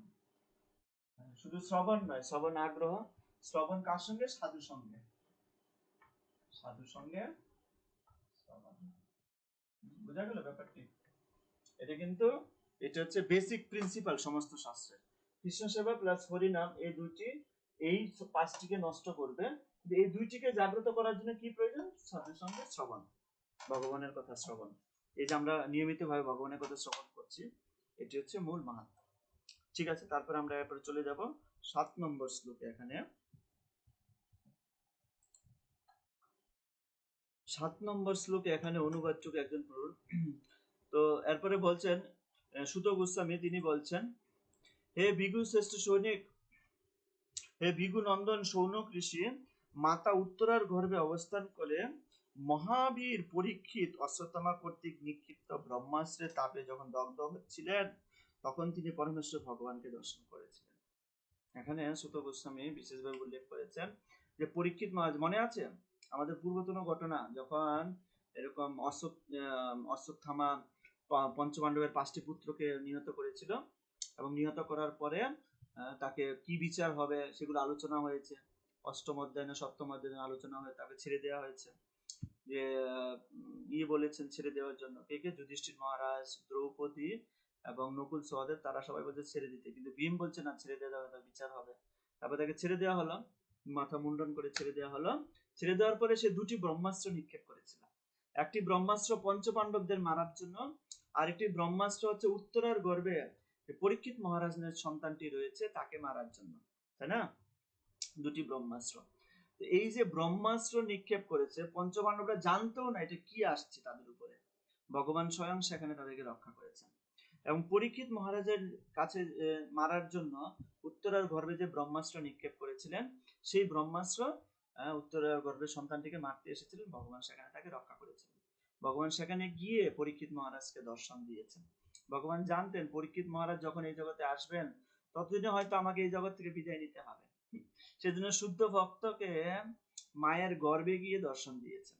শুধু শ্রবণ নয়, শ্রবণ আগ্রহ, শ্রবণ কার সঙ্গে, সাধু সঙ্গে, সাধু সঙ্গে শ্রবণ, বোঝা গেল ব্যাপারটি। এটা কিন্তু, এটা হচ্ছে বেসিক প্রিন্সিপাল সমস্ত শাস্ত্রের। কৃষ্ণ সেবা প্লাস হরিনাম, এই দুইটি এই 5টিকে নষ্ট করবে, এই দুইটিকে জাগ্রত করার জন্য কি প্রয়োজন, সাধুর সঙ্গে শ্রবণ, ভগবানের কথা শ্রবণ। এই যে আমরা নিয়মিত ভাবে ভগবানের কথা শ্রবণ করছি, এটি হচ্ছে মূল মাহাত্ম্য। ঠিক আছে, তারপর আমরা এরপরে চলে যাব 7 নম্বর শ্লোকে। এখানে 7 নম্বর শ্লোকে এখানে অনুবাদক একজন পড়ুন। তো এরপরে বলছেন সুত গোস্বামী, তিনি বলছেন, হে বিগু শ্রেষ্ঠ সৈনিক, হে বিগু নন্দন সৌনক ঋষি, মাতা উত্তরার গর্ভে অবস্থান করে মহাবীর পরীক্ষিত অশ্বত্থামা কর্তৃক নিক্ষিপ্ত ব্রহ্মাস্ত্রের তাপে যখন দগ্ধ হচ্ছিলেন, তখন তিনি পরমেশ্বর ভগবানকে দর্শন করেছিলেন। এখানে সুত গোস্বামী বিশেষভাবে উল্লেখ করেছেন যে পরীক্ষিত মহারাজ, মনে আছে আমাদের পূর্বতন ঘটনা, যখন এরকম অশ্বত্থামা পঞ্চপাণ্ডবের 5টি পুত্রকে নিহত করেছিল, এবং নিহত করার পরে তাকে কি বিচার হবে সেগুলো আলোচনা হয়েছে। অষ্টম অধ্যায় না সপ্তম অধ্যায়ে আলোচনা হয়ে তাকে ছেড়ে দেওয়া হয়েছে। যে বলেছেন ছেড়ে দেওয়ার জন্য, কে যুধিষ্ঠির মহারাজ, দ্রৌপদী এবং নকুল সহদেব, তারা সবাই বলছে ছেড়ে দিতে, কিন্তু ভীম বলছে না, ছেড়ে দেওয়া যাবে, তার বিচার হবে। তারপর তাকে ছেড়ে দেওয়া হলো, মাথা মুন্ডন করে ছেড়ে দেওয়া হলো। ছেড়ে দেওয়ার পরে সে দুটি ব্রহ্মাস্ত্র নিক্ষেপ করেছিল। একটি ব্রহ্মাস্ত্র পঞ্চপাণ্ডবদের মারার জন্য, আরেকটি ব্রহ্মাস্ত্র হচ্ছে উত্তরার গর্ভে পরীক্ষিত মহারাজের সন্তানটি রয়েছে তাকে মারার জন্য, তাই না? দুটি ব্রহ্মাস্ত্র। এই যে ব্রহ্মাস্ত্র নিক্ষেপ করেছে, পঞ্চপাণ্ডবরা জানতেও না এটা কি আসছে তাদের উপরে, ভগবান স্বয়ং সেখানে তাদেরকে রক্ষা করেছেন। এবং পরীক্ষিত মহারাজের কাছে মারার জন্য উত্তরার গর্ভে যে ব্রহ্মাস্ত্র নিক্ষেপ করেছিলেন, সেই ব্রহ্মাস্ত্র উত্তরার গর্ভের সন্তানটিকে মারতে এসেছিলেন, ভগবান সেখানে তাকে রক্ষা করেছিলেন। ভগবান সেখানে গিয়ে পরীক্ষিত মহারাজকে দর্শন দিয়েছেন। ভগবান জানতেন পরীক্ষিত মহারাজ যখন এই জগতে আসবেন ততদিনে হয়তো আমাকে এই জগৎ থেকে বিদায় নিতে হবে, সেজন্য শুদ্ধ ভক্তকে মায়ের গর্ভে গিয়ে দর্শন দিয়েছেন।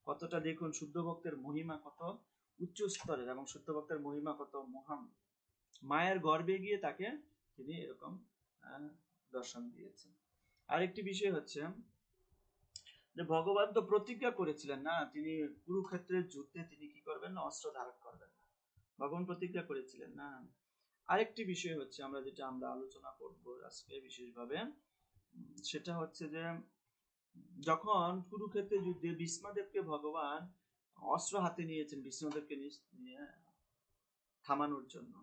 কতটা দেখুন শুদ্ধ ভক্তের মহিমা কত উচ্চ স্তরের, এবং শুদ্ধ ভক্তের মহিমা কত মহান। মায়ের গর্ভে গিয়ে তাকে তিনি এরকম দর্শন দিয়েছেন। আরেকটি বিষয় হচ্ছে যে ভগবান তো প্রতিজ্ঞা করেছিলেন না, তিনি কুরুক্ষেত্রের যুদ্ধে তিনি কি করবেন না, অস্ত্র ধারণ করবেন। ভগবান প্রতিজ্ঞা করেছিলেন না। আরেকটি বিষয় হচ্ছে যেটা আমরা আলোচনা করব আজকে বিশেষভাবে, সেটা হচ্ছে যে যখন কুরুক্ষেত্রের যুদ্ধে ভীষ্মদেবকে ভগবান অস্ত্র হাতে নিয়েছেন ভীষ্মদেবকে নিয়ে থামানোর জন্য,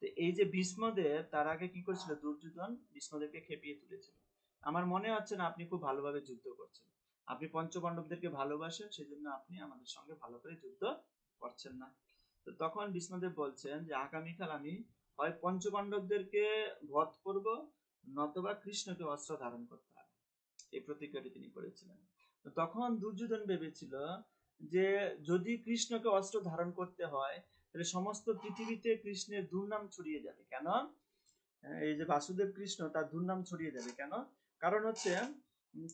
তো এই যে ভীষ্মদেব, তার আগে কি করেছিল, দুর্যোধন ভীষ্মদেবকে খেপিয়ে তুলেছিল। আমার মনে হচ্ছে না আপনি খুব ভালোভাবে যুদ্ধ করছেন, আপনি পঞ্চপাণ্ডবদেরকে ভালোবাসেন, সেজন্য আপনি আমাদের সঙ্গে ভালো করে যুদ্ধ করছেন না। তো তখন ভীষ্মদেব বলছেন যে আগামীকাল আমি হয় পঞ্চপাণ্ডবদেরকে বধ করব, নতবা কৃষ্ণকে অস্ত্র ধারণ করতে হবে, এই প্রতিজ্ঞাটি তিনি করেছিলেন। তো তখন দুর্যোধন ভেবেছিল যে যদি কৃষ্ণকে অস্ত্র ধারণ করতে হয় তাহলে সমস্ত পৃথিবীতে কৃষ্ণের দুর্নাম ছড়িয়ে যাবে। কেন? এই যে বাসুদেব কৃষ্ণ, তার দুর্নাম ছড়িয়ে যাবে। কেন? কারণ হচ্ছে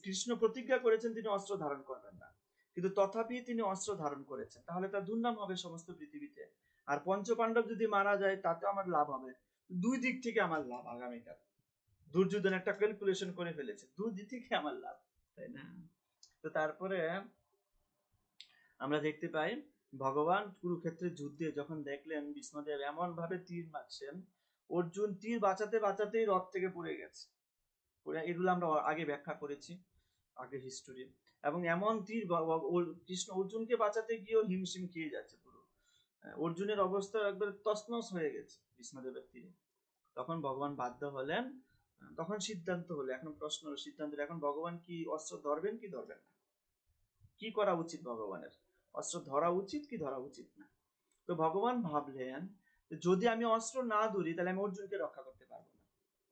কৃষ্ণ প্রতিজ্ঞা করেছেন তিনি অস্ত্র ধারণ করবেন না, কিন্তু তথাপি তিনি অস্ত্র ধারণ করেছেন, তাহলে তার দুর্নাম হবে সমস্ত পৃথিবীতে। আর পঞ্চপাণ্ডব যদি মারা যায় তাতে আমার লাভ হবে, দুই দিক থেকে আমার লাভ। আগামীকাল দুর্যোধন একটা ক্যালকুলেশন করে ফেলেছে, দুই দিক থেকে আমার লাভ, তাই না? তো তারপরে আমরা দেখতে পাই ভগবান কুরুক্ষেত্রের যুদ্ধে যখন দেখলেন ভীষ্মদেব এমন ভাবে তীর মারছেন, অর্জুন তীর বাঁচাতে বাঁচাতেই রথ থেকে পড়ে গেছে। এগুলো আমরা আগে ব্যাখ্যা করেছি, আগে হিস্টোরি। এবং এমন তীর কৃষ্ণ অর্জুনকে বাঁচাতে গিয়েও হিমশিম খেয়ে যাচ্ছে পুরো, অর্জুনের অবস্থা একবার তছনছ হয়ে গেছে ভীষ্মদেবের তীরে। তখন ভগবান বাধ্য হলেন, তখন সিদ্ধান্ত হলো, এখন প্রশ্ন সিদ্ধান্ত হলো, এখন ভগবান কি অস্ত্র ধরবেন কি ধরবেন না, কি করা উচিত ভগবানের, অস্ত্র ধরা উচিত কি ধরা উচিত না। তো ভগবান ভাবলেন যদি আমি অস্ত্র না ধরি তাহলে আমি অর্জুনকে রক্ষা করতে পারবো না,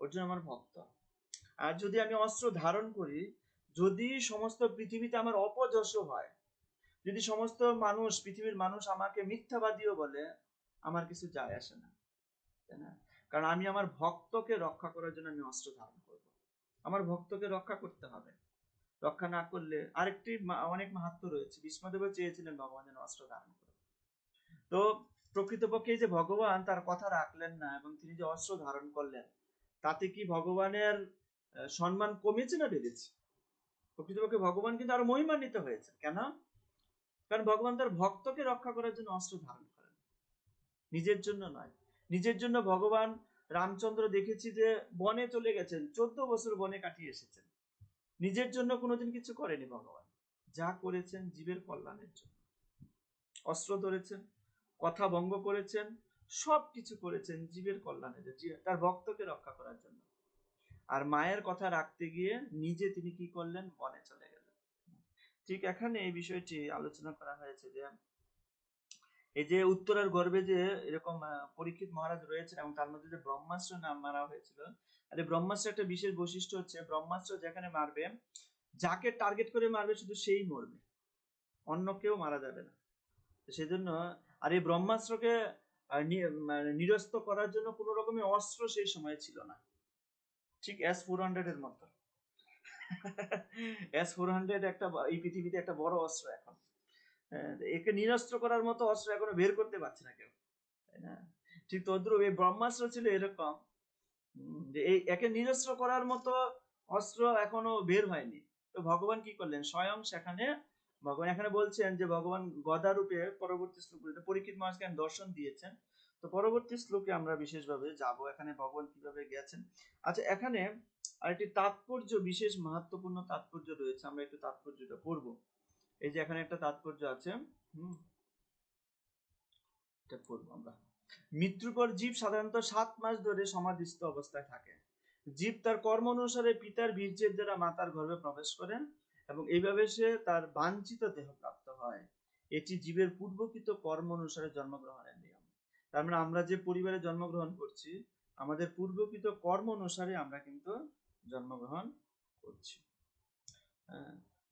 অর্জুন আমার ভক্ত। আর যদি আমি অস্ত্র ধারণ করি, যদি সমস্ত পৃথিবীতে আমার অপযশ হয়, যদি সমস্ত মানুষ, পৃথিবীর মানুষ আমাকে মিথ্যাবাদীও বলে, আমার কিছু যায় আসে না, তাই না? কারণ আমি আমার ভক্তকে রক্ষা করার জন্য আমি অস্ত্র ধারণ করব, আমার ভক্তকে রক্ষা করতে হবে। রক্ষা না করলে, আরেকটি অনেক মাহাত্ম্য রয়েছে, ভীষ্মদেব চেয়েছিলেন ভগবান যেন অস্ত্র ধারণ করে। তো প্রকৃতপক্ষে যে ভগবান তার কথা রাখলেন না এবং তিনি যে অস্ত্র ধারণ করলেন, তাতে কি ভগবানের সম্মান কমেছে না বেড়েছে? প্রকৃতপক্ষে ভগবান কিন্তু আরো মহিমান্বিত হয়েছে। কেন? কারণ ভগবান তার ভক্তকে রক্ষা করার জন্য অস্ত্র ধারণ করেন, নিজের জন্য নয়। নিজের জন্য ভগবান রামচন্দ্র দেখেছি যে বনে চলে গেছেন, 14 বছর বনে কাটিয়ে এসেছেন, নিজের জন্য কোনোদিন কিছু করেনি ভগবান। যা করেছেন জীবের কল্যাণের জন্য, অস্ত্র ধরেছেন, কথা ভঙ্গ করেছেন, সব কিছু করেছেন জীবের কল্যাণের, তার ভক্তকে রক্ষা করার জন্য। আর মায়ের কথা রাখতে গিয়ে নিজে তিনি কি করলেন, বনে চলে গেলেন। ঠিক এখানে এই বিষয়টি আলোচনা করা হয়েছে যে এই যে উত্তরার গর্ভে যে এরকম পরীক্ষিত মহারাজ রয়েছেন এবং তার মধ্যে যে ব্রহ্মাস্ত্র নাম মারা হয়েছিল, আর এই ব্রহ্মাস্ত্র একটা বিশেষ বৈশিষ্ট্য হচ্ছে, ব্রহ্মাস্ত্র যেখানে মারবে, যাকে টার্গেট করে মারবে শুধু সেই মরবে, অন্য কেউ মারা যাবে না। সেজন্য আর এই ব্রহ্মাস্ত্রকে নিরস্ত করার জন্য কোন রকমের অস্ত্র সেই সময় ছিল না, ঠিক S-400 এর মতো। S-400 একটা এই পৃথিবীতে একটা বড় অস্ত্র, এখন একে নিরস্ত্র করার মতো অস্ত্র এখনো বের করতে পারছে না কেউ, তাই না? ঠিক তদ্রুপ এই ব্রহ্মাস্ত্র ছিল এরকম যে এই একে নিরস্ত্র করার মতো অস্ত্র এখনো বের হয়নি। তো ভগবান কি করলেন, স্বয়ং সেখানে ভগবান এখানে বলছেন যে ভগবান গদা রূপে পরবর্তী শ্লোকে পরীক্ষিত মহারাজকে দর্শন দিয়েছেন। তো পরবর্তী শ্লোকে আমরা বিশেষভাবে যাব এখানে ভগবান কিভাবে গেছেন। আচ্ছা, এখানে আরেকটি তাৎপর্য, বিশেষ মাহাত্ম্যপূর্ণ তাৎপর্য রয়েছে, আমরা একটু তাৎপর্যটা পড়ব। এই যে এখানে একটা তাৎপর্য আছে, এটা পড়বো আমরা। মৃত্যুর পর জীব সাধারণত 7 মাস ধরে সমাধিস্থ অবস্থায় থাকে। জীব তার কর্ম অনুসারে পিতার বীর্যের দ্বারা মাতার গর্ভে প্রবেশ করেন এবং এইভাবে সে তার বাঞ্ছিত দেহ প্রাপ্ত হয়। এটি জীবের পূর্বকৃত কর্ম অনুসারে জন্মগ্রহণের নিয়ম। তার মানে আমরা যে পরিবারে জন্মগ্রহণ করছি, আমাদের পূর্বকৃত কর্ম অনুসারে আমরা কিন্তু জন্মগ্রহণ করছি।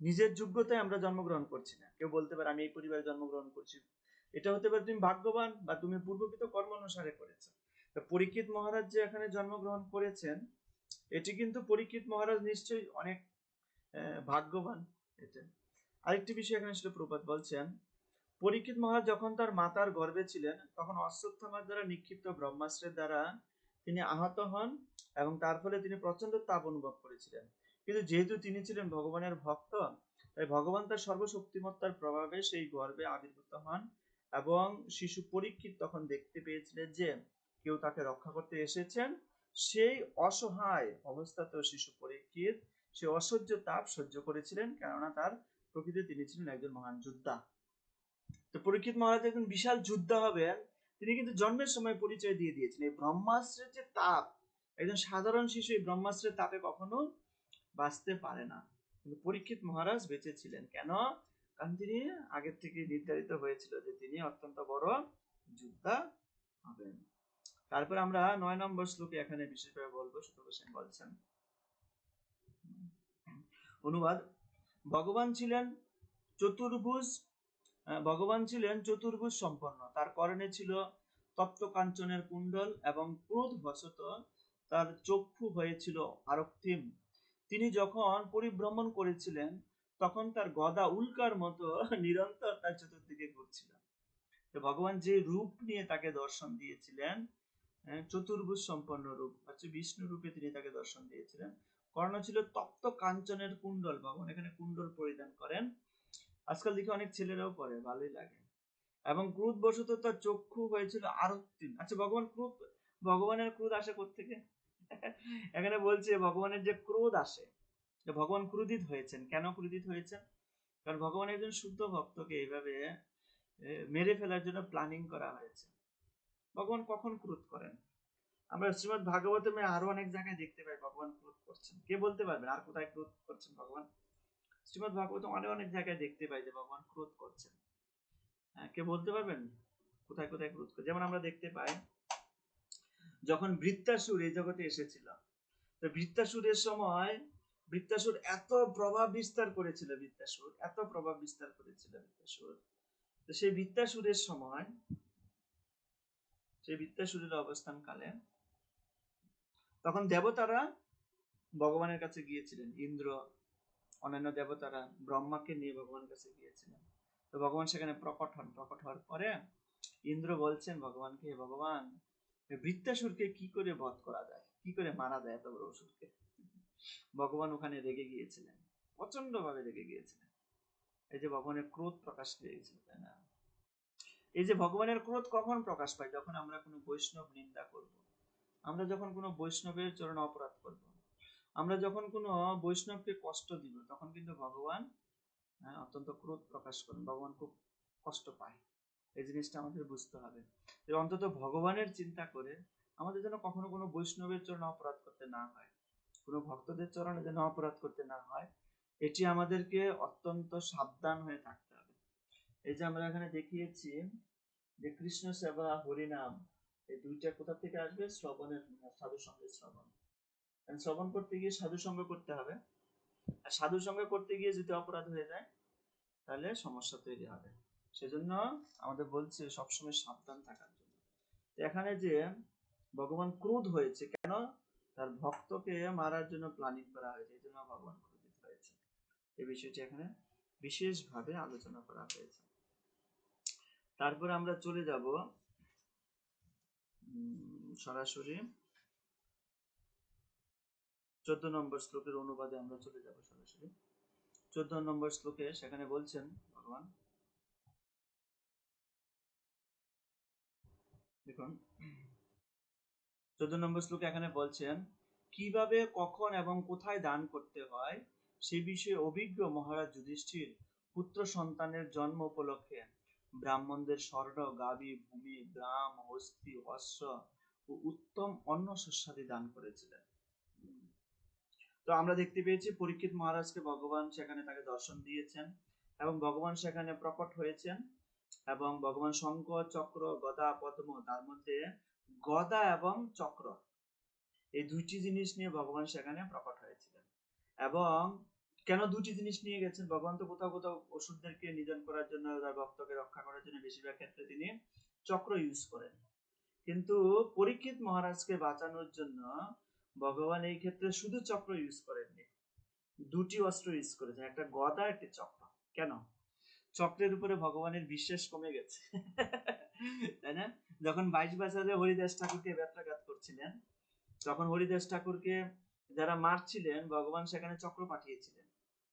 নিজের যোগ্যতায় আমরা জন্মগ্রহণ করছি না। কেউ বলতে পারে আমি এই পরিবারে জন্মগ্রহণ করছি, এটা হতে পারে তুমি ভাগ্যবান বা তুমি পূর্বকৃত কর্ম অনুসারে করেছো। তো পরীক্ষিত মহারাজ যে এখানে জন্মগ্রহণ করেছেন, এটি কিন্তু পরীক্ষিত মহারাজ নিশ্চয়ই অনেক ভাগ্যবান। এটা আরেকটি বিষয় এখানে ছিল, প্রপাত বলছেন পরীক্ষিত মহারাজ যখন তার মাতার গর্ভে ছিলেন তখন অশ্বত্থামার দ্বারা নিক্ষিপ্ত ব্রহ্মাস্ত্রের দ্বারা তিনি আহত হন এবং তার ফলে তিনি প্রচন্ড তাপ অনুভব করেছিলেন। কিন্তু যেহেতু তিনি ছিলেন ভগবানের ভক্ত, তাই ভগবান তার সর্বশক্তিমত্তার প্রভাবে সেই গর্ভে আবির্ভূত হন এবং শিশু পরীক্ষিত তখন দেখতে পেয়েছিলেন যে কেউ তাকে রক্ষা করতে এসেছেন। সেই অসহায় অবস্থাতেও শিশু পরীক্ষিত সে অসহ্য তাপ সহ্য করেছিলেন, কেননা তার প্রকৃতি তিনি ছিলেন একজন মহান যোদ্ধা। তো পরীক্ষিত মহারাজ একজন বিশাল যোদ্ধা হবেন, তিনি কিন্তু জন্মের সময় পরিচয় দিয়ে দিয়েছেন। এই ব্রহ্মাস্ত্রের যে তাপ, একজন সাধারণ শিশু এই ব্রহ্মাস্ত্রের তাপে কখনো বাঁচতে পারে না, কিন্তু পরীক্ষিত মহারাজ বেঁচে ছিলেন। কেন? কারণ তিনি আগের থেকে নির্ধারিত হয়েছিল যে তিনি অত্যন্ত বড় যোদ্ধা হবেন। তারপর আমরা 9 নম্বর শ্লোকে এখানে বিশেষভাবে বলবো। সুতোষ সেন বলছেন, অনুবাদ, ভগবান ছিলেন চতুর্ভুজ সম্পন্ন। তার করণে ছিল তপ্ত কাঞ্চনের কুণ্ডল এবং ক্রোধ বশত তার চক্ষু হয়েছিল আরক্তিম। তিনি যখন পরিভ্রমণ করেছিলেন তখন তার গদা উল্কার মতো নিরন্তর তার চতুর্দিকে ঘুরছিল। তো ভগবান যে রূপ নিয়ে তাকে দর্শন দিয়েছিলেন, চতুর্ভুজ সম্পন্ন রূপ হচ্ছে বিষ্ণু রূপে তিনি তাকে দর্শন দিয়েছিলেন। কর্ণ ছিল তপ্ত কাঞ্চনের কুণ্ডল, ভগবান এখানে কুণ্ডল পরিধান করেন। আজকাল দেখি অনেক ছেলেরাও পরে, ভালোই লাগে। এবং ক্রোধ বশত তার চক্ষু হয়েছিল আরক্তিম। আচ্ছা, ভগবানের ক্রোধ আসে কোত্থেকে? এখানে বলছে ভগবানের যে ক্রোধ আসে, ভগবান ক্রোধিত হয়েছেন। কেন ক্রোধিত হয়েছেন? কারণ ভগবান একজন শুদ্ধ ভক্তকে এইভাবে মেরে ফেলার জন্য প্ল্যানিং করা হয়েছে। ভগবান কখন ক্রোধ করেন? আমরা শ্রীমদ ভাগবতমে আরো অনেক জায়গায় দেখতে পাই ভগবান ক্রোধ করছেন। কে বলতে পারবেন আর কোথায় ক্রোধ করছেন ভগবান? শ্রীমদ ভাগবতম অনেক জায়গায় দেখতে পাই যে ভগবান ক্রোধ করছেন। কে বলতে পারবেন কোথায় কোথায় ক্রোধ করে? যেমন আমরা দেখতে পাই যখন বৃত্তাসুর এই জগতে এসেছিল, তো বৃত্তাসুরের সময় বৃত্তাসুর এত প্রভাব বিস্তার করেছিল, তো সেই বৃত্তাসুরের সময়, সেই বৃত্তাসুরের অবস্থান কালে তখন দেবতারা ভগবানের কাছে গিয়েছিলেন। ইন্দ্র, অন্যান্য দেবতারা ব্রহ্মাকে নিয়ে ভগবানের কাছে গিয়েছিলেন। তো ভগবান সেখানে প্রকট হওয়ার পরে ইন্দ্র বলছেন ভগবানকে, ভগবান বৃত্তাসুরকে কি করে বধ করা যায়, কি করে মারা যায় এত বড় অসুরকে? ভগবান ওখানে রেগে গিয়েছিলেন, প্রচন্ড ভাবে রেগে গিয়েছিলেন। এই যে ভগবানের ক্রোধ প্রকাশ পেয়েছিল, তাই না? এই যে ভগবানের ক্রোধ কখন প্রকাশ পায়? যখন আমরা কোনো বৈষ্ণব নিন্দা করব, আমরা যখন কোনো বৈষ্ণবের চরণ অপরাধ করব, আমরা যখন কোনো বৈষ্ণবকে কষ্ট দিব, তখন কিন্তু ভগবান অত্যন্ত ক্রোধ প্রকাশ করেন। ভগবান খুব কষ্ট পায়। এই জিনিসটা আমাদের বুঝতে হবে। অন্তত ভগবানের চিন্তা করে আমাদের যেন কখনো কোনো বৈষ্ণবের চরণে অপরাধ করতে না হয়, কোনো ভক্তদের চরণে যেন অপরাধ করতে না হয়, এটি আমাদেরকে অত্যন্ত সাবধান হয়ে থাকতে হবে। এই যে আমরা এখানে দেখিয়েছি যে কৃষ্ণ সেবা, হরিনাম, এই দুইটা কোথা থেকে আসবে? শ্রবণের, সাধু সঙ্গে শ্রবণ। শ্রবণ করতে গিয়ে সাধু সঙ্গ করতে হবে, আর সাধু সঙ্গ করতে গিয়ে যদি অপরাধ হয়ে যায় তাহলে সমস্যা তৈরি হবে। সেজন্য আমাদের বলছে সবসময় সাবধান থাকার জন্য। এখানে যে ভগবান ক্রোধ হয়েছে কেন? তার ভক্তকে মারার জন্য প্ল্যানিং করা হয়েছে, এই জন্য ভগবান ক্রোধিত হয়েছে। এই বিষয়টি এখানে বিশেষভাবে আলোচনা করা হয়েছে। তারপরে আমরা চলে যাব সরাসরি 14 নম্বর শ্লোকের অনুবাদে আমরা চলে যাব সরাসরি। 14 নম্বর শ্লোকে সেখানে বলছেন ভগবান, দেখুন 14 নম্বর শ্লোকে এখানে বলছেন, কিভাবে কখন এবং কোথায় দান করতে হয় সে বিষয়ে অভিজ্ঞ মহারাজ যুধিষ্ঠির পুত্র সন্তানের জন্ম উপলক্ষে ব্রাহ্মণদের স্বর্ণ, গাভী, ভূমি, গ্রাম, হস্তি, অশ্ব ও উত্তম অন্ন শস্যাদি দান করেছিলেন। তো আমরা দেখতে পেয়েছি পরীক্ষিত মহারাজকে ভগবান সেখানে তাকে দর্শন দিয়েছেন এবং ভগবান সেখানে প্রকট হয়েছেন এবং ভগবান শঙ্খ, চক্র, গদা, পদ্ম, তার মধ্যে গদা এবং চক্র এই দুইটি জিনিস নিয়ে ভগবান সেখানে প্রকট হয়েছিলেন। এবং কেন দুটি জিনিস নিয়ে গেছেন? ভগবান তো কোথাও কোথাও অসুরদেরকে নিধন করার জন্য, তার ভক্তকে রক্ষা করার জন্য বেশিরভাগ ক্ষেত্রে তিনি চক্র ইউজ করেন, কিন্তু পরীক্ষিত মহারাজকে বাঁচানোর জন্য ভগবান এই ক্ষেত্রে শুধু চক্র ইউজ করেননি, দুটি অস্ত্র ইউজ করেছেন, একটা গদা, একটা চক্র। কেন? চক্রের উপরে ভগবানের বিশ্বাস কমে গেছে তাই না? যখন 22 বছরে হরিদাস ঠাকুরকে ব্যত্রাঘাত করছিলেন, তখন হরিদাস ঠাকুরকে যারা মারছিলেন, ভগবান সেখানে চক্র পাঠিয়েছিলেন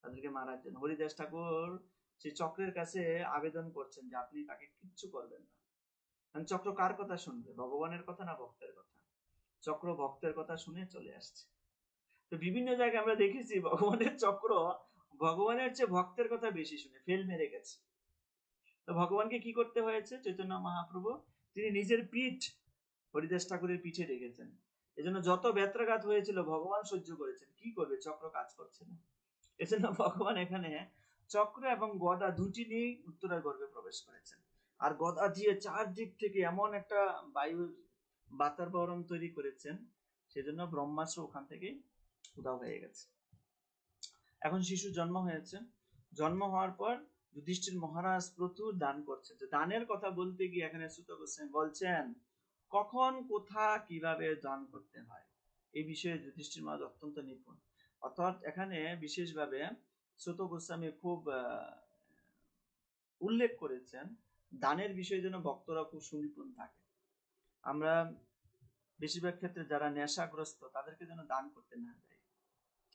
তাদেরকে মারার জন্য। হরিদাস ঠাকুর সেই চক্রের কাছে আবেদন করছেন যে আপনি তাকে কিচ্ছু করবেন না। চক্র কার কথা শুনবে? ভগবানের কথা না ভক্তের কথা? চক্র ভক্তের কথা শুনে চলে আসছে। তো বিভিন্ন জায়গায় আমরা দেখেছি ভগবানের চক্র ভগবানের চেয়ে ভক্তের কথা বেশি শুনে ফেল মেরে গেছে। তো ভগবানকে কি করতে হয়েছে? চৈতন্য মহাপ্রভু তিনি নিজের পিঠ হরিদাস ঠাকুরের পিঠে রেখেছেন। এজন্য যত ব্যত্রাঘাত হয়েছিল ভগবান সহ্য করেছেন। কি করবে? চক্র কাজ করছে না। এজন্য ভগবান এখানে চক্র এবং গদা দুটি নিয়ে উত্তরার গর্ভে প্রবেশ করেছেন। আর গদা দিয়ে চারদিক থেকে এমন একটা বায়ু বাতাবরণ তৈরি করেছেন, সেজন্য ব্রহ্মাস্ত্র ওখান থেকে উধাও হয়ে গেছে। এখন শিশু জন্ম হয়েছে, জন্ম হওয়ার পর যুধিষ্ঠির মহারাজ প্রচুর দান করছেন। দানের কথা বলতে গিয়ে এখানে সুত গোস্বামী বলছেন কখন, কোথা, কিভাবে দান করতে হয় এই বিষয়ে যুধিষ্ঠির মহারাজ অত্যন্ত নিপুণ। অর্থাৎ এখানে বিশেষভাবে সুত গোস্বামী খুব উল্লেখ করেছেন দানের বিষয়ে যেন ভক্তরা খুব সুনিপুণ থাকে। আমরা বেশিরভাগ ক্ষেত্রে যারা নেশাগ্রস্ত তাদেরকে যেন দান করতে না দেয়।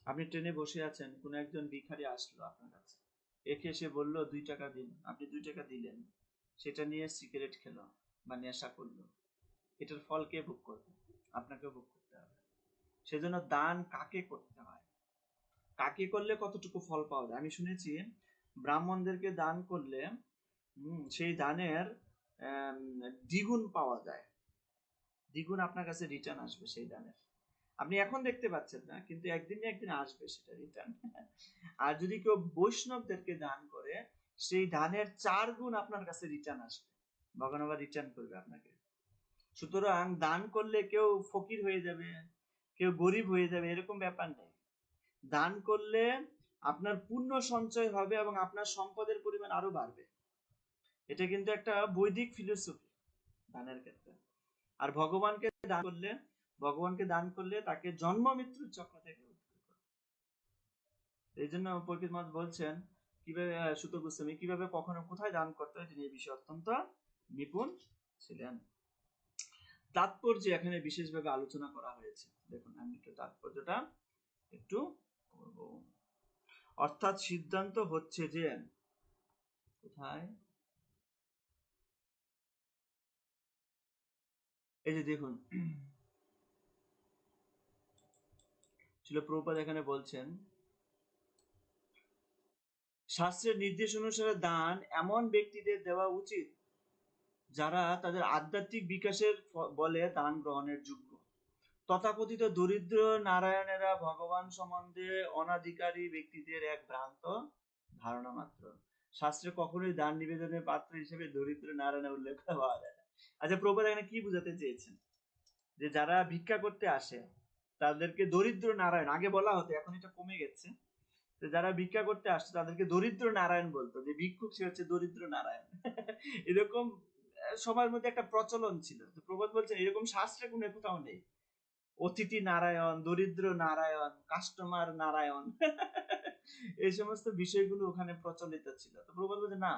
আপনি ট্রেনে বসে আছেন, কোন একজন ভিখারি আসলো আপনার কাছে, একে এসে বললো 2 টাকা দিন, আপনি 2 টাকা দিলেন, সেটা নিয়ে সিগারেট খেলো বা নেশা করলো, এটার ফল কে ভোগ করবে? আপনাকে ভোগ করতে হবে। সেজন্য দান কাকে করতে হয়, কাকে করলে কতটুকু ফল পাওয়া যায়। আমি শুনেছি ব্রাহ্মণদেরকে দান করলে সেই দানের দ্বিগুণ পাওয়া যায়, দ্বিগুণ আপনার কাছে রিটার্ন আসবে সেই দানের। আপনি এখন দেখতে পাচ্ছেন না, কিন্তু একদিন না একদিন আসবে সেটা রিটার্ন। আর যদি কেউ বৈষ্ণবদেরকে দান করে, সেই দানের 4 গুণ আপনার কাছে রিটার্ন আসবে, ভগবান আবার রিটার্ন করবে আপনাকে। সুতরাং দান করলে কেউ ফকির হয়ে যাবে, কেউ গরিব হয়ে যাবে এরকম ব্যাপার নেই। দান করলে আপনার পুণ্য সঞ্চয় হবে এবং আপনার সম্পদের পরিমাণ আরো বাড়বে। এটা কিন্তু একটা বৈদিক ফিলোসফি দানের ক্ষেত্রে। আর ভগবানকে দান করলে তাকে জন্ম মৃত্যুর চক্র থেকে উদ্ধার করে। এই জন্য পরীক্ষিত মহারাজ বলছেন কিভাবে সুত গোস্বামী কিভাবে কখনো কোথায় দান করতে হয় তিনি এই বিষয়ে অত্যন্ত নিপুণ ছিলেন। তাৎপর্য এখানে বিশেষভাবে আলোচনা করা হয়েছে। দেখুন আমি একটু তাৎপর্যটা একটু করব। অর্থাৎ সিদ্ধান্ত হচ্ছে যে কোথায়, এই যে দেখুন শিল প্রভুপাদ এখানে বলছেন শাস্ত্রের নির্দেশ অনুসারে দান এমন ব্যক্তিদের দেওয়া উচিত যারা তাদের আধ্যাত্মিক বিকাশের বলে দান গ্রহণের যোগ্য। তথাকথিত দরিদ্র নারায়ণেরা ভগবান সম্বন্ধে অনাধিকারী ব্যক্তিদের এক ভ্রান্ত ধারণা মাত্র। শাস্ত্রে কখনোই দান নিবেদনের পাত্র হিসেবে দরিদ্র নারায়ণের উল্লেখ পাওয়া যায় না। আচ্ছা, প্রভুপাদ এখানে কি বুঝাতে চেয়েছেন? যে যারা ভিক্ষা করতে আসে তাদেরকে দরিদ্র নারায়ণ আগে বলা হতো, এখন এটা কমে গেছে। যারা ভিক্ষা করতে আসতো তাদেরকে দরিদ্র নারায়ণ বলতো, যে ভিক্ষুক সে হচ্ছে দরিদ্র নারায়ণ। এরকম সবার মধ্যে একটা প্রচলন ছিল। প্রভুপাদ বলছেন এরকম শাস্ত্রে কোনো কোথাও নেই। অতিথি নারায়ণ, দরিদ্র নারায়ণ, কাস্টমার নারায়ণ এই সমস্ত বিষয়গুলো ওখানে প্রচলিত ছিল। তো প্রভুপাদ বলছে না,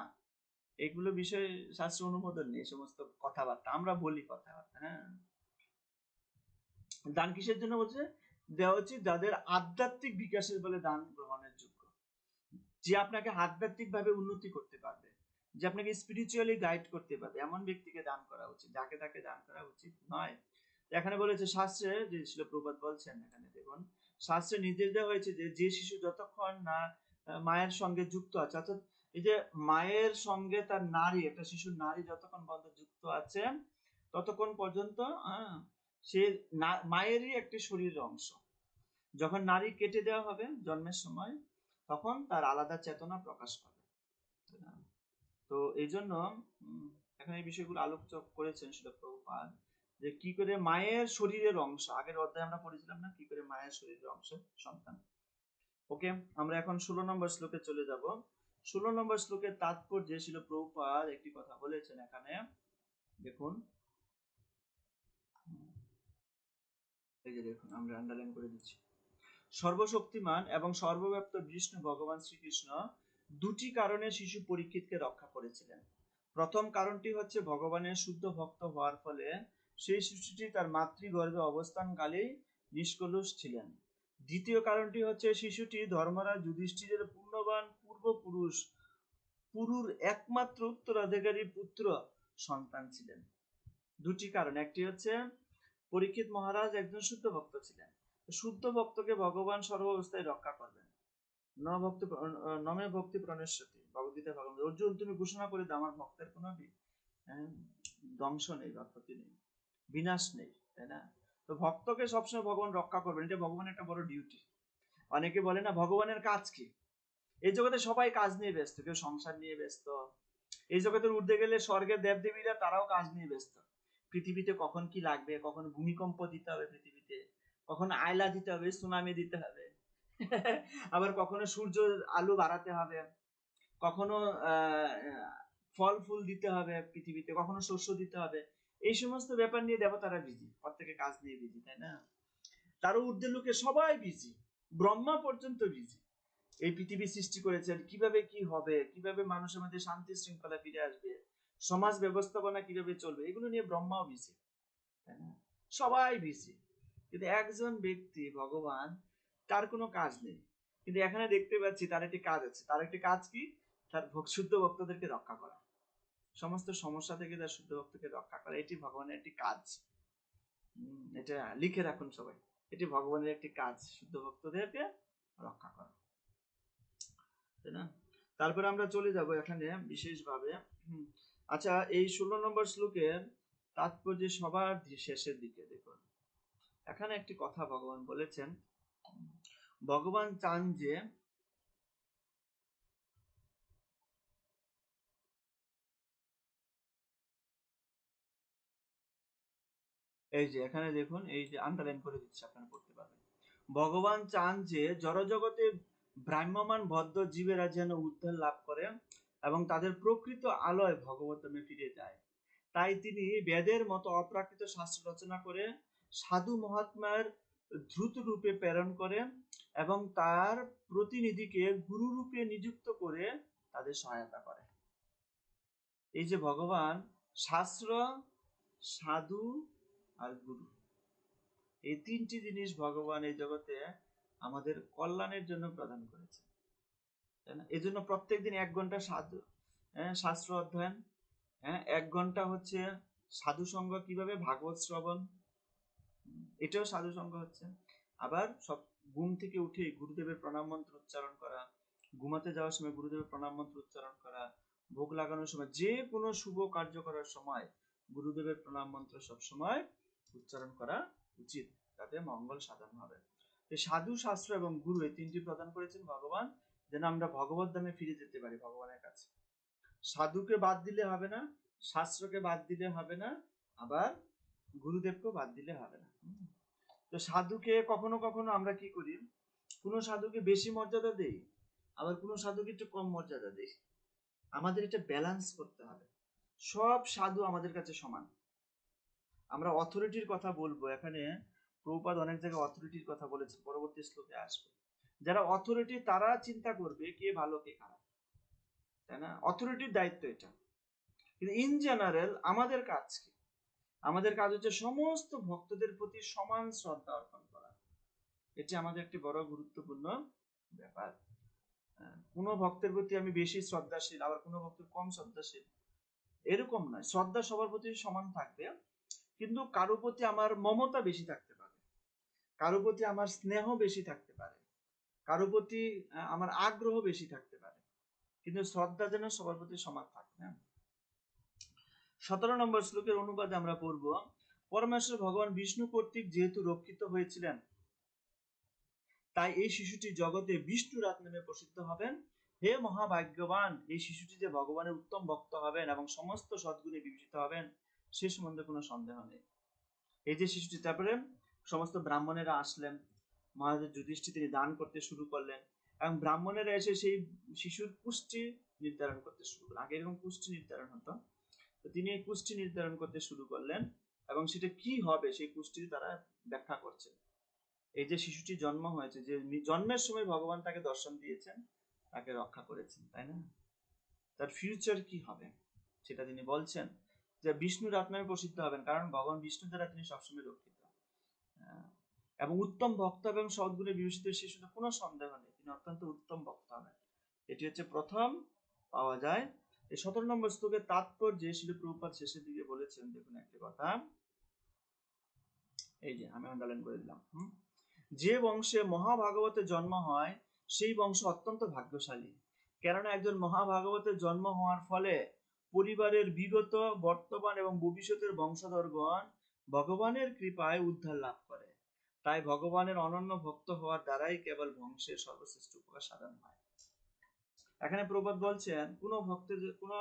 এগুলো বিষয় শাস্ত্র অনুমোদন নেই, সমস্ত কথাবার্তা আমরা বলি কথাবার্তা। হ্যাঁ, দান কিসের জন্য বলছে? দেওয়া উচিত যাদের আধ্যাত্মিক বিকাশের বলে দান গ্রহণের যোগ্য, যে আপনাকে আধ্যাত্মিক ভাবে উন্নতি করতে পারবে, যে আপনাকে স্পিরিচুয়ালি গাইড করতে পারবে, এমন ব্যক্তিকে দান করা উচিত, যাকে তাকে দান করা উচিত নয়। এখানে বলেছে শাস্ত্রে, যে শিল প্রভুপাদ বলছেন, এখানে দেখুন শাস্ত্রে নির্দেশ দেওয়া হয়েছে যে যে শিশু যতক্ষণ না মায়ের সঙ্গে যুক্ত আছে, অর্থাৎ এই যে মায়ের সঙ্গে তার নারী, একটা শিশুর নারী যতক্ষণ পর্যন্ত যুক্ত আছে ততক্ষণ পর্যন্ত সে মায়েরই একটি শরীরের অংশ। যখন নারী কেটে দেওয়া হবে জন্মের সময়, তখন তার আলাদা চেতনা প্রকাশ পাবে। তো এই জন্য এখানে এই বিষয়গুলো আলোচনা করেছেন শিল প্রভুপাদ, যে কি করে মায়ের শরীরের অংশ, আগের অধ্যায়ে আমরা পড়েছিলাম না, কি করে মায়ের শরীরের অংশ সন্তান। ওকে, আমরা এখন 16 নম্বর শ্লোকে চলে যাব। 16 নম্বর শ্লোকের তাৎপর্যে শিল প্রভুপাদ একটি কথা বলেছেন এখানে, দেখুন, এই যে দেখুন, আমরা আন্ডারলাইন করে দিচ্ছি। সর্বশক্তিমান এবং সর্বব্যাপ্ত বিষ্ণু ভগবান শ্রীকৃষ্ণ দুটি কারণে শিশু পরীক্ষিতকে রক্ষা করেছিলেন। প্রথম কারণটি হচ্ছে ভগবানের শুদ্ধ ভক্ত হওয়ার ফলে সেই শিশুটি তার মাতৃগর্ভে অবস্থানকালেই নিষ্কলুষ ছিলেন। দ্বিতীয় কারণটি হচ্ছে শিশুটি ধর্মরাজ যুধিষ্ঠিরের পুণ্যবান পুরুর একমাত্র উত্তরাধিকারী পুত্র সন্তান ছিলেন। দুটি কারণ, একটি হচ্ছে পরীক্ষিত মহারাজ একজন শুদ্ধ ভক্ত ছিলেন, শুদ্ধ ভক্তকে ভগবান সর্বাবস্থায় রক্ষা করবেন। নমে ভক্তি প্রণশ্যতি, ভগবদ্গীতা ভগবান অর্জুন তুমি ঘোষণা করে দাও আমার ভক্তের কোনো ধ্বংস নেই বা ক্ষতি নেই, বিনাশ নেই, তাই না? তো ভক্তকে সবসময় ভগবান রক্ষা করবেন, এটা ভগবানের একটা বড় ডিউটি। অনেকে বলে না ভগবানের কাজ কি? এই জগতে সবাই কাজ নিয়ে ব্যস্ত, কেউ সংসার নিয়ে ব্যস্ত, এই জগতের ঊর্ধ্বে গেলে স্বর্গের দেবদেবীরা তারাও কাজ নিয়ে ব্যস্ত। পৃথিবীতে কখন কি লাগবে, কখন ভূমিকম্প দিতে হবে পৃথিবীতে, কখন আয়লা দিতে হবে, সুনামি দিতে হবে আবার কখনো সূর্য আলো বাড়াতে হবে, কখনো ফল ফুল দিতে হবে পৃথিবীতে, কখনো শস্য দিতে হবে। এই সমস্ত ব্যাপার নিয়ে দেবতারা বিজি, প্রত্যেকে কাজ নিয়ে বিজি, তাই না? তারও ঊর্ধ্বে লোকে সবাই বিজি, ব্রহ্মা পর্যন্ত বিজি। এই পৃথিবী সৃষ্টি করেছেন, কিভাবে কি হবে, কিভাবে মানুষের মধ্যে শান্তি শৃঙ্খলা ফিরে আসবে, সমাজ ব্যবস্থাপনা কিভাবে চলবে, এগুলো নিয়ে ব্রহ্মাও বিজি, তাই না? সবাই বিজি, কিন্তু একজন ব্যক্তি ভগবান, তার কোনো কাজ নেই। কিন্তু এখানে দেখতে পাচ্ছি তার একটি কাজ আছে। তার একটি কাজ কি? তার শুদ্ধ ভক্তদেরকে রক্ষা করা, সমস্ত সমস্যা থেকে তার শুদ্ধ ভক্তকে রক্ষা করা, এটি ভগবানের একটি কাজ। এটা লিখে রাখুন সবাই, এটি ভগবানের একটি কাজ, শুদ্ধ ভক্তদেরকে রক্ষা করা, তাই না? তারপরে আমরা চলে যাব এখানে বিশেষভাবে। আচ্ছা, এই 16 নম্বর শ্লোকের তাৎপর্য সবার শেষের দিকে দেখুন, এখানে একটি কথা ভগবান বলেছেন। ভগবান চান যে এই যে এখানে দেখুন, এই যে আন্ডারলাইন করে দিচ্ছি, আপনারা পড়তে পারবেন। ভগবান চান যে জড়জগতে ভ্রাম্যমান বদ্ধ জীবেরা যেন উদ্ধার লাভ করে এবং তাদের প্রকৃত আলোয় ভগবতমে ফিরে যায়। তাই তিনি বেদের মতো অপ্রাকৃত শাস্ত্র রচনা করে সাধু মহাত্মার দ্রুত রূপে প্রেরণ করেন এবং তার প্রতিনিধিকে গুরু রূপে নিযুক্ত করে তাদের সহায়তা করে। এই যে ভগবান শাস্ত্র, সাধু আর গুরু, এই তিনটি জিনিস ভগবান এই জগতে আমাদের কল্যাণের জন্য প্রদান করেছে, তাই না? এই জন্য প্রত্যেকদিন 1 ঘন্টা শাস্ত্র অধ্যয়ন, 1 ঘন্টা হচ্ছে সাধু সঙ্গ, কিভাবে ভাগবত শ্রবণ, এটাও সাধু সঙ্গ হচ্ছে। আবার সব ঘুম থেকে উঠে গুরুদেবের প্রণাম মন্ত্র উচ্চারণ করা, ঘুমাতে যাওয়ার সময় গুরুদেবের প্রণাম মন্ত্র উচ্চারণ করা, ভোগ লাগানোর সময়, যে কোনো শুভ কার্য করার সময় গুরুদেবের প্রণাম মন্ত্র সব সময় উচ্চারণ করা উচিত, তাতে মঙ্গল সাধন হবে। সাধু, শাস্ত্র এবং গুরু, এই তিনটি প্রদান করেছেন ভগবান, যেন আমরা ভগবত ধামে ফিরে যেতে পারি ভগবানের কাছে। সাধুকে বাদ দিলে হবে না, শাস্ত্রকে বাদ দিলে হবে না, আবার গুরুদেবকে বাদ দিলে হবে না। তো সাধুকে কখনো কখনো আমরা কি করি, কোনো সাধুকে বেশি মর্যাদা দেই, আবার কোনো সাধুকে একটু কম মর্যাদা দেই। আমাদের এটা ব্যালেন্স করতে হবে। সব সাধু আমাদের কাছে সমান। আমরা অথরিটির কথা বলবো, এখানে প্রভুপাদ অনেক জায়গায় অথরিটির কথা বলেছে, পরবর্তী শ্লোকে আসবে। যারা অথরিটি তারা চিন্তা করবে কে ভালো কে খারাপ, তাই না? অথরিটির দায়িত্ব এটা। কিন্তু ইন জেনারেল আমাদের কাজ কি? আমাদের কাজ হচ্ছে সমস্ত ভক্তদের প্রতি সমান শ্রদ্ধা অর্পণ করা, এটি আমাদের একটি বড় গুরুত্বপূর্ণ ব্যাপার। কোনো ভক্তের প্রতি আমি বেশি শ্রদ্ধাশীল, আবার কোনো ভক্তের কম শ্রদ্ধাশীল, এরকম নয়। শ্রদ্ধা সবার প্রতি সমান থাকবে, কিন্তু কারো প্রতি আমার মমতা বেশি থাকতে পারে, কারো প্রতি আমার স্নেহ বেশি থাকতে পারে, কারো প্রতি আমার আগ্রহ বেশি থাকতে পারে, কিন্তু শ্রদ্ধা যেন সবার প্রতি সমান থাকে। 17 নম্বর শ্লোকের অনুবাদে আমরা পড়ব, পরমেশ্বর ভগবান বিষ্ণু কর্তৃক যেহেতু রক্ষিত হয়েছিলেন, তাই এই শিশুটি জগতে বিষ্ণু রাত নামে প্রসিদ্ধ হবেন। হে মহাভাগ্যবান, এই শিশুটি যে ভগবানের উত্তম ভক্ত হবেন এবং সমস্ত সদ্গুণে বিভূষিত হবেন সে সম্বন্ধে কোনো সন্দেহ নেই। এই যে শিশুটি, তারপরে সমস্ত ব্রাহ্মণেরা আসলেন, মহারাজ যুধিষ্ঠির তিনি দান করতে শুরু করলেন, এবং ব্রাহ্মণেরা এসে সেই শিশুর পুষ্টি নির্ধারণ করতে শুরু করলেন। আগে এরকম পুষ্টি নির্ধারণ হতো, তো তিনি এই পুষ্টি নির্ধারণ করতে শুরু করলেন, এবং সেটা কি হবে সেই পুষ্টি তারা ব্যাখ্যা করছেন। এই যে শিশুটি জন্ম হয়েছে, যে জন্মের সময় ভগবান তাকে দর্শন দিয়েছেন, তাকে রক্ষা করেছেন, তাই না? তার ফিউচার কি হবে সেটা তিনি বলছেন, যে বিষ্ণু রাত নামে প্রসিদ্ধ হবেন, কারণ ভগবান বিষ্ণু দ্বারা তিনি সবসময় রক্ষিত, এবং উত্তম ভক্ত এবং সদ্গুণে বিভূষিত শিশুদের কোনো সন্দেহ নেই, তিনি অত্যন্ত উত্তম ভক্ত হবেন। এটি হচ্ছে প্রথম পাওয়া যায়। এই 17 নম্বর শ্লোকের তাৎপর্য শিল প্রভুপাদ শেষের দিকে বলেছেন, দেখুন একটি কথা, এই যে আমি আন্ডারলাইন করে দিলাম, যে বংশে মহাভাগবতের জন্ম হয় সেই বংশ অত্যন্ত ভাগ্যশালী, কেননা একজন মহাভাগবতের জন্ম হওয়ার ফলে পরিবারের বিগত, বর্তমান এবং ভবিষ্যতের বংশধরগণ ভগবানের কৃপায় উদ্ধার লাভ করে। তাই ভগবানের অনন্য ভক্ত হওয়ার দ্বারাই কেবল বংশের সর্বশ্রেষ্ঠ উপকার সাধন হয়। এখানে প্রবাদ বলছেন, কোনো ভক্তের, কোনো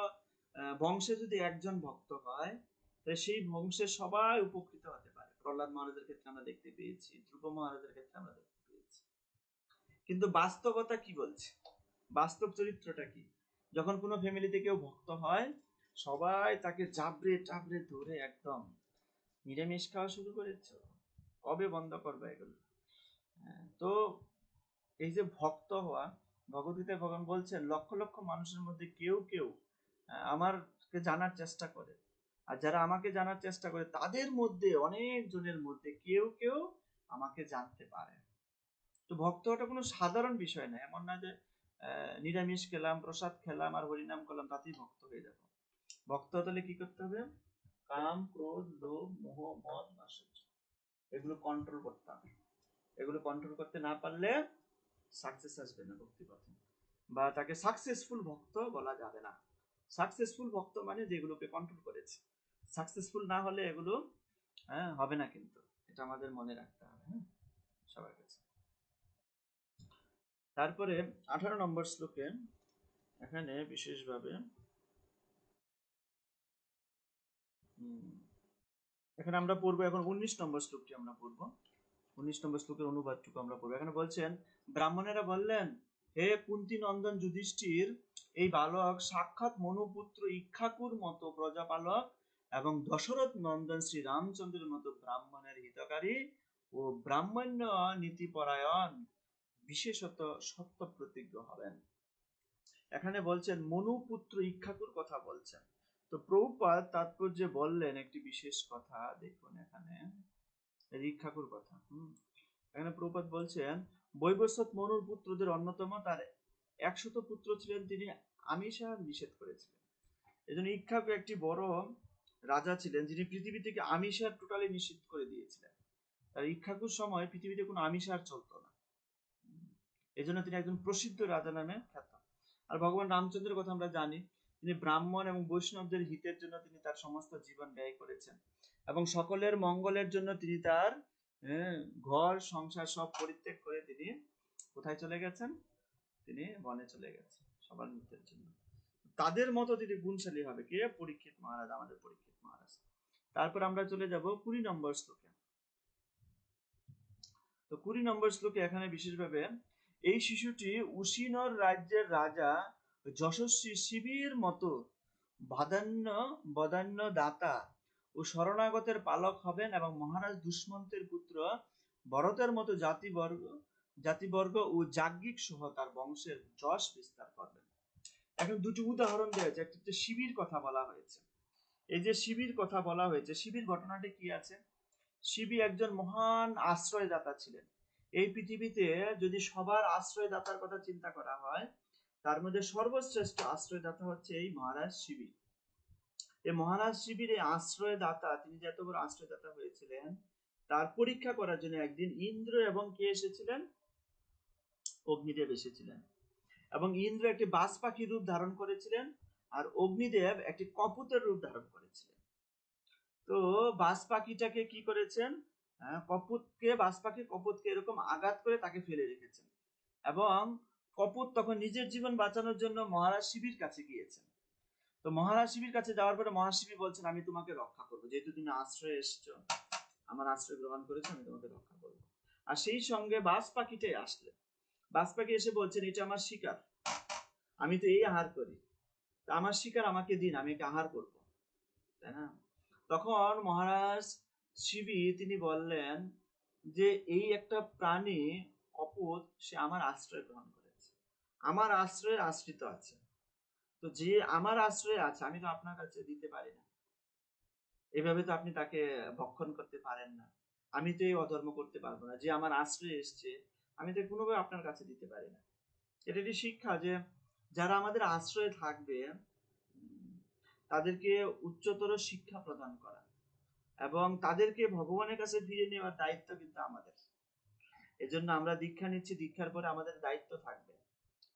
বংশে যদি একজন ভক্ত হয়, তাহলে সেই বংশের সবাই উপকৃত হতে পারে। প্রহ্লাদ মহারাজের ক্ষেত্রে আমরা দেখতে পেয়েছি, ধ্রুব মহারাজের ক্ষেত্রে আমরা দেখতে পেয়েছি। কিন্তু বাস্তবতা কি বলছে, বাস্তব চরিত্রটা কি? যখন কোনো ফ্যামিলিতে কেউ ভক্ত হয়, সবাই তাকে জাবড়ে টাবড়ে ধরে একদম, নিরামিষ খাওয়া শুরু করেছো, কবে বন্ধ করবে এগুলো? তো এই যে ভক্ত হওয়া, ভগবদ্গীতায় ভগবান বলছেন, লক্ষ লক্ষ মানুষের মধ্যে কেউ কেউ আমারকে জানার চেষ্টা করে, আর যারা আমাকে জানার চেষ্টা করে তাদের মধ্যে অনেক জনের মধ্যে কেউ কেউ আমাকে জানতে পারে। তো ভক্ত হওয়াটা কোনো সাধারণ বিষয় না, এমন না যে নিরামিষ খেলাম, প্রসাদ খেলাম আর হরিনাম করলাম তাতেই ভক্ত হয়ে যাব। ভক্ত হতে কি করতে হবে? কাম, ক্রোধ, লোভ, মোহ, মদ, মাৎসর্য, এগুলো কন্ট্রোল করতে হবে। এগুলো কন্ট্রোল করতে না পারলে সাকসেস আসবে না ভক্তি পথে, বা তাকে সাকসেসফুল ভক্ত বলা যাবে না। সাকসেসফুল ভক্ত মানে যেগুলোকে কন্ট্রোল করেছে। সাকসেসফুল না হলে এগুলো হবে না, কিন্তু এটা আমাদের মনে রাখতে হবে সবার কাছে। তারপরে 18 নম্বর শ্লোকে এখানে বিশেষভাবে এখানে আমরা পড়বো, এখন 19 নম্বর শ্লোকটি আমরা পড়বো। 19 নম্বর শ্লোকের অনুবাদটুকু আমরা পড়বো। এখানে বলছেন, ব্রাহ্মণেরা বললেন, হে কুন্তী নন্দন যুধিষ্ঠির, এই বালক সাক্ষাৎ মনুপুত্র ইক্ষ্বাকুর মতো প্রজাপালক এবং দশরথ নন্দন শ্রী রামচন্দ্রের মতো ব্রাহ্মণের হিতকারী ও ব্রাহ্মণ্য নীতিপরায়ণ, বিশেষত সত্য প্রতিজ্ঞ হবেন। এখানে বলছেন মনুপুত্র ইক্ষ্বাকুর কথা বলছেন। তো প্রভুপাদ তাৎপর্য বললেন একটি বিশেষ কথা, দেখুন এখানে ইক্ষ্বাকুর কথা। এখানে প্রভুপাদ বলছেন, বৈবস্বত মনুর পুত্রদের অন্যতম, তার 100 পুত্র ছিলেন, তিনি আমিষাহার নিষেধ করেছিলেন। এজন্য ইক্ষ্বাকু একটি বড় রাজা ছিলেন, যিনি পৃথিবী থেকে আমিষাহার টোটালি নিষিদ্ধ করে দিয়েছিলেন। তার ইক্ষ্বাকুর সময় পৃথিবীতে কোনো আমিষাহার চলতো না, এজন্য তিনি একজন প্রসিদ্ধ রাজা নামে খ্যাত। আর ভগবান রামচন্দ্রের কথা আমরা জানি, তিনি ব্রাহ্মণ এবং বৈষ্ণবদের হিতের জন্য তিনি তার সমস্ত জীবন ব্যয় করেছেন, এবং সকলের মঙ্গলের জন্য তিনি তার ঘর সংসার সব পরিত্যাগ করে তিনি কোথায় চলে গেছেন? তিনি বনে চলে গেছেন সবার হিতের জন্য। তাদের মতো তিনি গুণশালী হবে কে? পরীক্ষিত মহারাজ, আমাদের পরীক্ষিত মহারাজ। তারপর আমরা চলে যাব 20 নম্বর শ্লোকে। তো 20 নম্বর শ্লোকে এখানে বিশেষভাবে, এই শিশুটি উশিনর রাজ্যের রাজা যশস্বী শিবির মতো বদান্য দাতা ও শরণাগতের পালক হবেন, এবং মহারাজ দুষ্মন্তের পুত্র ভরতের মতো জাতিবর্গ ও যাজ্ঞিক সহ তার বংশের যশ বিস্তার করবেন। এখন দুটি উদাহরণ দেওয়া হয়েছে, একটি শিবির কথা বলা হয়েছে। এই যে শিবির কথা বলা হয়েছে, শিবির ঘটনাটি কি আছে? শিবি একজন মহান আশ্রয়দাতা ছিলেন। এই পৃথিবীতে যদি সবার আশ্রয়দাতার কথা চিন্তা করা হয়, তার মধ্যে সর্বশ্রেষ্ঠ আশ্রয়দাতা হচ্ছে এই মহারাজ শিবই। এই মহারাজ শিবির এই আশ্রয়দাতা, তিনি যে এত বড় আশ্রয়দাতা হয়েছিলেন, তার পরীক্ষা করার জন্য একদিন ইন্দ্র এবং কে এসেছিলেন? অগ্নিদেব এসেছিলেন। এবং ইন্দ্র একটি বাজ পাখির রূপ ধারণ করেছিলেন, আর অগ্নিদেব একটি কপুতের রূপ ধারণ করেছিলেন। তো বাজ পাখিটাকে কি করেছেন? কপুতকে এরকম আঘাত করে তাকে ফেলে রেখেছেন। এবং কপুত তখন নিজের জীবন বাঁচানোর জন্য মহারাজ শিবির কাছে গিয়েছেন। তো মহারাজ শিবির কাছে যাওয়ার পরে মহারাজ শিবি বলছেন, আমি তোমাকে রক্ষা করবো, যেহেতু তুমি আশ্রয় এসছো, আমার আশ্রয় গ্রহণ করেছো, আমি তোমাকে রক্ষা করবো। আর সেই সঙ্গে বাজ পাখিটাই আসলে, বাজ পাখি এসে বলছেন, এটা আমার শিকার, আমি তো এই আহার করি, আমার শিকার আমাকে দিন, আমি একে আহার করবো, তাই না? তখন মহারাজ শিবি তিনি বললেন যে এই একটা প্রাণী কপুত, সে আমার আশ্রয় গ্রহণ করেছে, আমার আশ্রয়ে আশ্রিত আছে, তো যে আমার আশ্রয়ে আছে আমি তো আপনার কাছে দিতে পারি না, এভাবে তো আপনি তাকে ভক্ষণ করতে পারেন না, আমি তো এই অধর্ম করতে পারবো না, যে আমার আশ্রয়ে এসছে আমি তো কোনোভাবে আপনার কাছে দিতে পারি না। এটা একটি শিক্ষা যে যারা আমাদের আশ্রয়ে থাকবে তাদেরকে উচ্চতর শিক্ষা প্রদান করা এবং তাদেরকে ভগবানের কাছে ফিরিয়ে নেওয়ার দায়িত্ব কিন্তু আমাদের। এজন্য আমরা দীক্ষা নিচ্ছি, দীক্ষার পরে আমাদের দায়িত্ব থাকবে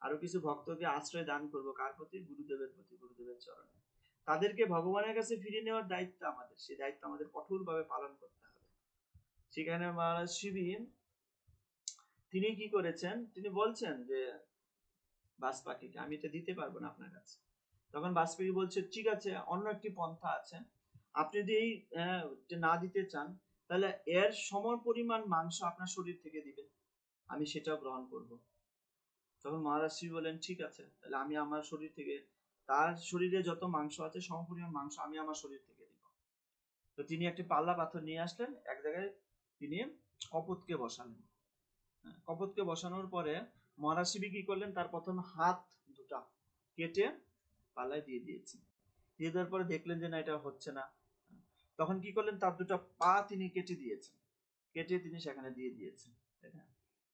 আরো কিছু ভক্তকে আশ্রয় দান করব, কার প্রতি? গুরুদেবের প্রতি, গুরুদেবের চরণে। তাদেরকে ভগবানের কাছে ফিরিয়ে নেওয়ার দায়িত্ব আমাদের, সেই দায়িত্ব আমাদের কঠোরভাবে পালন করতে হবে। সেখানে মহারাজ শিবি তিনি কি করেছেন? তিনি বলছেন যে বাজ পাখিকে, আমি এটা দিতে পারবো না আপনার কাছে। তখন বাজ পাখি বলছে, ঠিক আছে, অন্য একটি পন্থা আছে, আপনি যদি এই না দিতে চান তাহলে এর সম পরিমাণ মাংস আপনার শরীর থেকে দিবেন, আমি সেটাও গ্রহণ করব। তখন মহারাজ শিব বলেন, ঠিক আছে, তাহলে আমি আমার শরীর থেকে, তার শরীরে যত মাংস আছে সম পরিমাণ মাংস আমি আমার শরীর থেকে দিব। তো তিনি একটি পাল্লা পাথর নিয়ে আসলেন, এক জায়গায় তিনি কপোতকে বসালেন। কপোতকে বসানোর পরে মহারাজ শিবি কি করলেন? তার প্রথম হাত দুটা কেটে পাল্লায় দিয়ে দিয়েছেন। দিয়ে দেওয়ার পরে দেখলেন যে না, এটা হচ্ছে না। তখন কি করলেন? তার দুটো পা তিনি কেটে দিয়েছেন, কেটে তিনি সেখানে দিয়ে দিয়েছেন, তাই না?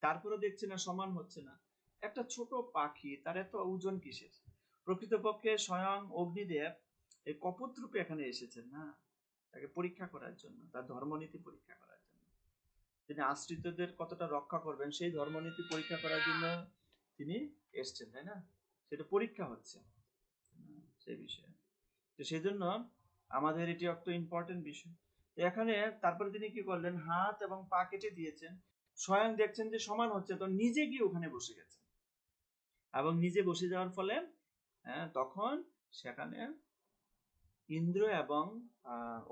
তারপরে দেখছি না, সমান হচ্ছে না। একটা ছোট পাখি, তার এত ওজন কিসের? প্রকৃতপক্ষে স্বয়ং অগ্নিদেব এই কপোত রূপে এখানে এসেছেন না, তাকে পরীক্ষা করার জন্য, তার ধর্মনীতি পরীক্ষা করার জন্য, তিনি আশ্রিতদের কতটা রক্ষা করবেন সেই ধর্মনীতি পরীক্ষা করার জন্য তিনি এসছেন, তাই না? সেটা পরীক্ষা হচ্ছে সেই বিষয়ে। তো সেই জন্য আমাদের এটি একটা ইম্পর্টেন্ট বিষয়। তো এখানে তারপরে তিনি কি করলেন? হাত এবং পা কেটে দিয়েছেন, স্বয়ং দেখছেন যে সমান হচ্ছে, তো নিজে গিয়ে ওখানে বসে গেছেন। এবং নিজে বসে যাওয়ার ফলে তখন সেখানে ইন্দ্র এবং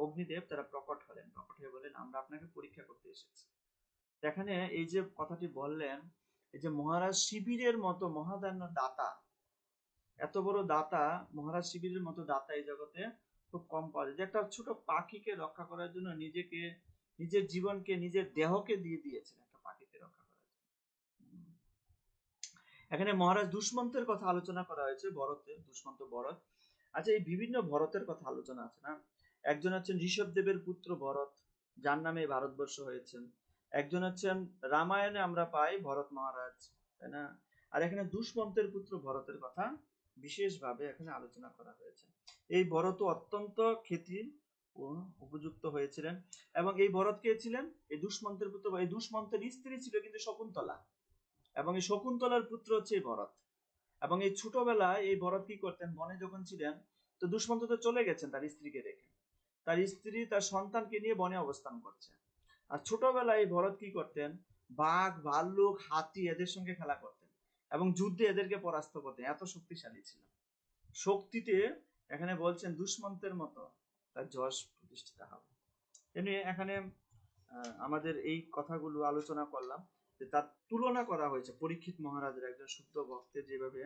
অগ্নিদেব তারা প্রকট হলেন, প্রকট হয়ে বলেন, আমরা আপনাকে পরীক্ষা করতে এসেছি। এখানে এই যে কথাটি বললেন, এই যে মহারাজ শিবিরের মতো মহাদান্য দাতা, এত বড় দাতা, মহারাজ শিবিরের মতো দাতা এই জগতে খুব কম পাওয়া যায়, যে একটা ছোট পাখিকে রক্ষা করার জন্য নিজেকে, নিজের জীবনকে, নিজের দেহকে দিয়ে দিয়েছেন একটা পাখিকে রক্ষা করার জন্য। এখানে মহারাজ দুষ্মন্তের কথা আলোচনা করা হয়েছে, ভরতের দুষ্মন্ত ভরত। আচ্ছা, এই বিভিন্ন ভরতের কথা আলোচনা আছে না? একজন হচ্ছেন ঋষভদেবের পুত্র ভরত, যার নামে ভারতবর্ষ হয়েছেন। একজন হচ্ছেন রামায়ণে আমরা পাই ভরত মহারাজ, তাই না? আর এখানে দুষ্মন্তের পুত্র ভরতের কথা বিশেষভাবে এখানে আলোচনা করা হয়েছে। এই ভরত অত্যন্ত খ্যাতির উপযুক্ত হয়েছিলেন। এবং এই ভরত কে ছিলেন? এই দুষ্মন্তের পুত্র, এই দুষ্মন্তের স্ত্রী ছিল কিন্তু শকুন্তলা, এবং এই শকুন্তলার পুত্র হচ্ছে এই ভরত। এবং এই ছোটবেলায় এই ভরত কি করতেন? বনে যখন ছিলেন, তো দুষ্মন্ত তো চলে গেছেন তার স্ত্রীকে রেখে, তার স্ত্রী তার সন্তানকে নিয়ে বনে অবস্থান করছে। আর ছোটবেলায় এই ভরত কি করতেন? বাঘ, ভাল্লুক, হাতি এদের সঙ্গে খেলা করতেন এবং যুদ্ধে এদেরকে পরাস্ত করতেন, এত শক্তিশালী ছিল। শক্তিতে এখানে বলছেন দুষ্মন্তের মতো তার যশ প্রতিষ্ঠিত হবে। তেমনি এখানে আমাদের এই কথাগুলো আলোচনা করলাম, যে তার তুলনা করা হয়েছে পরীক্ষিত মহারাজের, একজন শুদ্ধ ভক্তের যেভাবে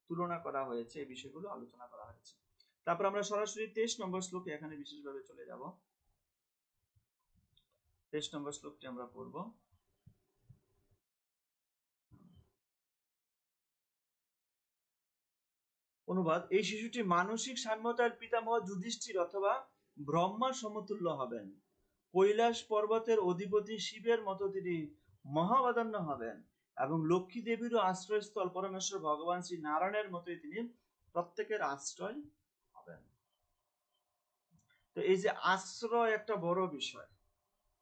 তুলনা করা হয়েছে, এই বিষয়গুলো আলোচনা করা হয়েছে। তারপর আমরা সরাসরি 23 নম্বর শ্লোকে এখানে বিশেষভাবে চলে যাব। 23 নম্বর শ্লোকটি আমরা পড়ব। অনুবাদ: এই শিশুটি মানসিক সাম্যতার পিতামহ যুধিষ্ঠির অথবা ব্রহ্মার সমতুল্য হবেন। কৈলাস পর্বতের অধিপতি শিবের মতো তিনি মহাবদান্য হবেন এবং লক্ষ্মী দেবীরও আশ্রয়স্থল পরমেশ্বর ভগবান শ্রী নারায়ণের মতোই তিনি প্রত্যেকের আশ্রয় হবেন। তো এই যে আশ্রয় একটা বড় বিষয়,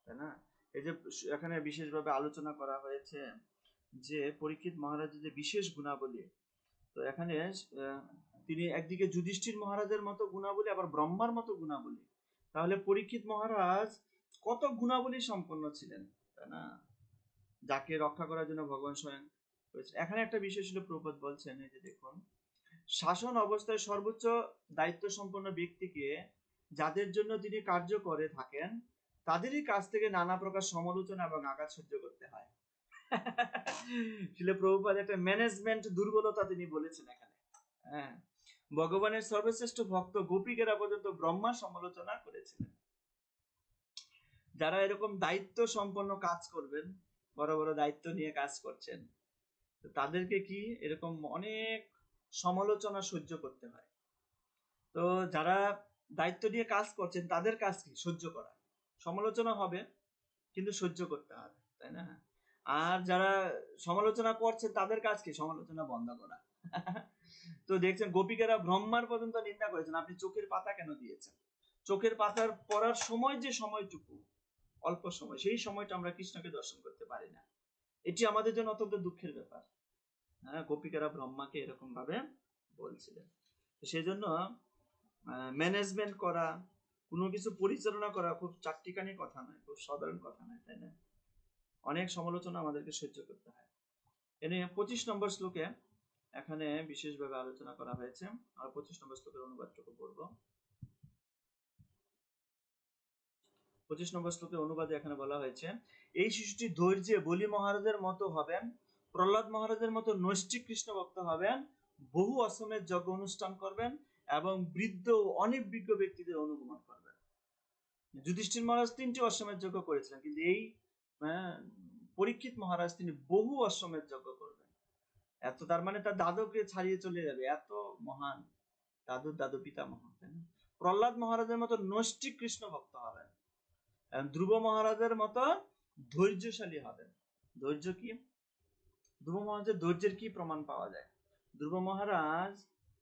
তাই না? এই যে এখানে বিশেষভাবে আলোচনা করা হয়েছে যে পরীক্ষিত মহারাজের যে বিশেষ গুণাবলী, তো এখানে তিনি একদিকে যুধিষ্ঠির মহারাজের মতো গুণাবলী, আবার ব্রহ্মার মতো গুণাবলী। তাহলে পরীক্ষিত মহারাজ কত গুণাবলী সম্পন্ন ছিলেন, তাই না? যাকে রক্ষা করার জন্য ভগবান স্বয়ং হয়েছে। এখানে একটা বিষয় ছিল, প্রভুপাদ বলছেন, এই যে দেখুন, শাসন অবস্থায় সর্বোচ্চ দায়িত্ব সম্পন্ন ব্যক্তিকে যাদের জন্য তিনি কার্য করে থাকেন তাদেরই কাছ থেকে নানা প্রকার সমালোচনা এবং আঘাত সহ্য করতে হয়। প্রভুপাদ একটা ম্যানেজমেন্ট দুর্বলতা তিনি বলেছেন এখানে। হ্যাঁ, ভগবানের সর্বশ্রেষ্ঠ ভক্ত গোপীকেরা পর্যন্ত ব্রহ্মা সমালোচনা করেছিলেন। যারা এরকম দায়িত্ব সম্পন্ন কাজ করবেন, বড় বড় দায়িত্ব নিয়ে কাজ করছেন, তাদেরকে কি এরকম অনেক সমালোচনা সহ্য করতে হয়। তো যারা দায়িত্ব নিয়ে কাজ করছেন তাদের কাজ কি? সহ্য করা। সমালোচনা হবে কিন্তু সহ্য করতে হবে, তাই না? আর যারা সমালোচনা করছেন তাদের কাজ কি? সমালোচনা বন্ধ করা। তো দেখছেন গোপীকেরা ব্রহ্মার পর্যন্ত নিন্দা করেছেন, আপনি চোখের পাতা কেন দিয়েছেন? চোখের পাতার পড়ার সময় যে সময়টুকু, অল্প সময়, সেই সময়টা আমরা কৃষ্ণকে দর্শন করতে পারি না। এটি আমাদের জন্য অত্যন্ত দুঃখের ব্যাপার। হ্যাঁ, গোপীকেরা ব্রহ্মাকে এরকম ভাবে বলছিলেন। সেই জন্য ম্যানেজমেন্ট করা, কোনো কিছু পরিচালনা করা খুব চারটিখানি কথা নয়, খুব সাধারণ কথা নয়, তাই না? অনেক সমালোচনা আমাদেরকে সহ্য করতে হয়। এনে 25 নম্বর শ্লোকে এখানে বিশেষভাবে আলোচনা করা হয়েছে। আর 25 নম্বর শ্লোকের অনুবাদটুকু পড়ব। 25 নম্বর শ্লোকের অনুবাদে এখানে বলা হয়েছে, এই শিশুটি ধৈর্যে বলি মহারাজের মতো হবেন, প্রহ্লাদ মহারাজের মতো নৈষ্ঠিক কৃষ্ণ ভক্ত হবেন, বহু অশ্বমেধ যজ্ঞ অনুষ্ঠান করবেন এবং বৃদ্ধ ও অনেক বিজ্ঞ ব্যক্তিদের অনুগমন করবেন। যুধিষ্ঠির মহারাজ 3টি অশ্বমেধ যজ্ঞ করেছিলেন, কিন্তু এই পরীক্ষিত মহারাজ তিনি বহু অশ্বমেধ যজ্ঞ করবেন। এত, তার মানে তার দাদুকে ছাড়িয়ে চলে যাবে, এত মহান দাদু পিতামহ। প্রহ্লাদ মহারাজের মতো নৈষ্ঠিক কৃষ্ণ ভক্ত হবেন, ধ্রুব মহারাজের মতো ধৈর্যশালী হবেন। ধৈর্য কি? ধ্রুব মহারাজের ধৈর্যের কি প্রমাণ পাওয়া যায়? ধ্রুব মহারাজ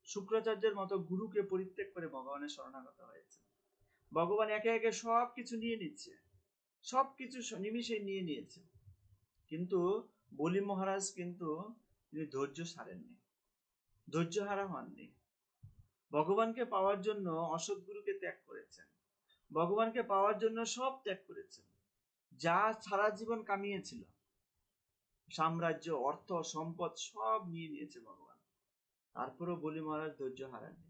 শুক্রাচার্যের মতো গুরুকে পরিত্যাগ করে ভগবানের শরণাগত হয়েছে। ভগবান একে একে সবকিছু নিয়ে নিচ্ছে, সবকিছু নিমিষে নিয়ে নিয়েছে, কিন্তু বলি মহারাজ কিন্তু তিনি ধৈর্য ছাড়েননি, ধৈর্য হারা হননি। ভগবানকে পাওয়ার জন্য অসৎ গুরুকে ত্যাগ করেছেন, ভগবানকে পাওয়ার জন্য সব ত্যাগ করেছেন, যা সারা জীবন কামিয়েছিল, সাম্রাজ্য, অর্থ, সম্পদ সব নিয়ে নিয়েছে ভগবান। তারপরেও বলি মহারাজ ধৈর্য হারাননি।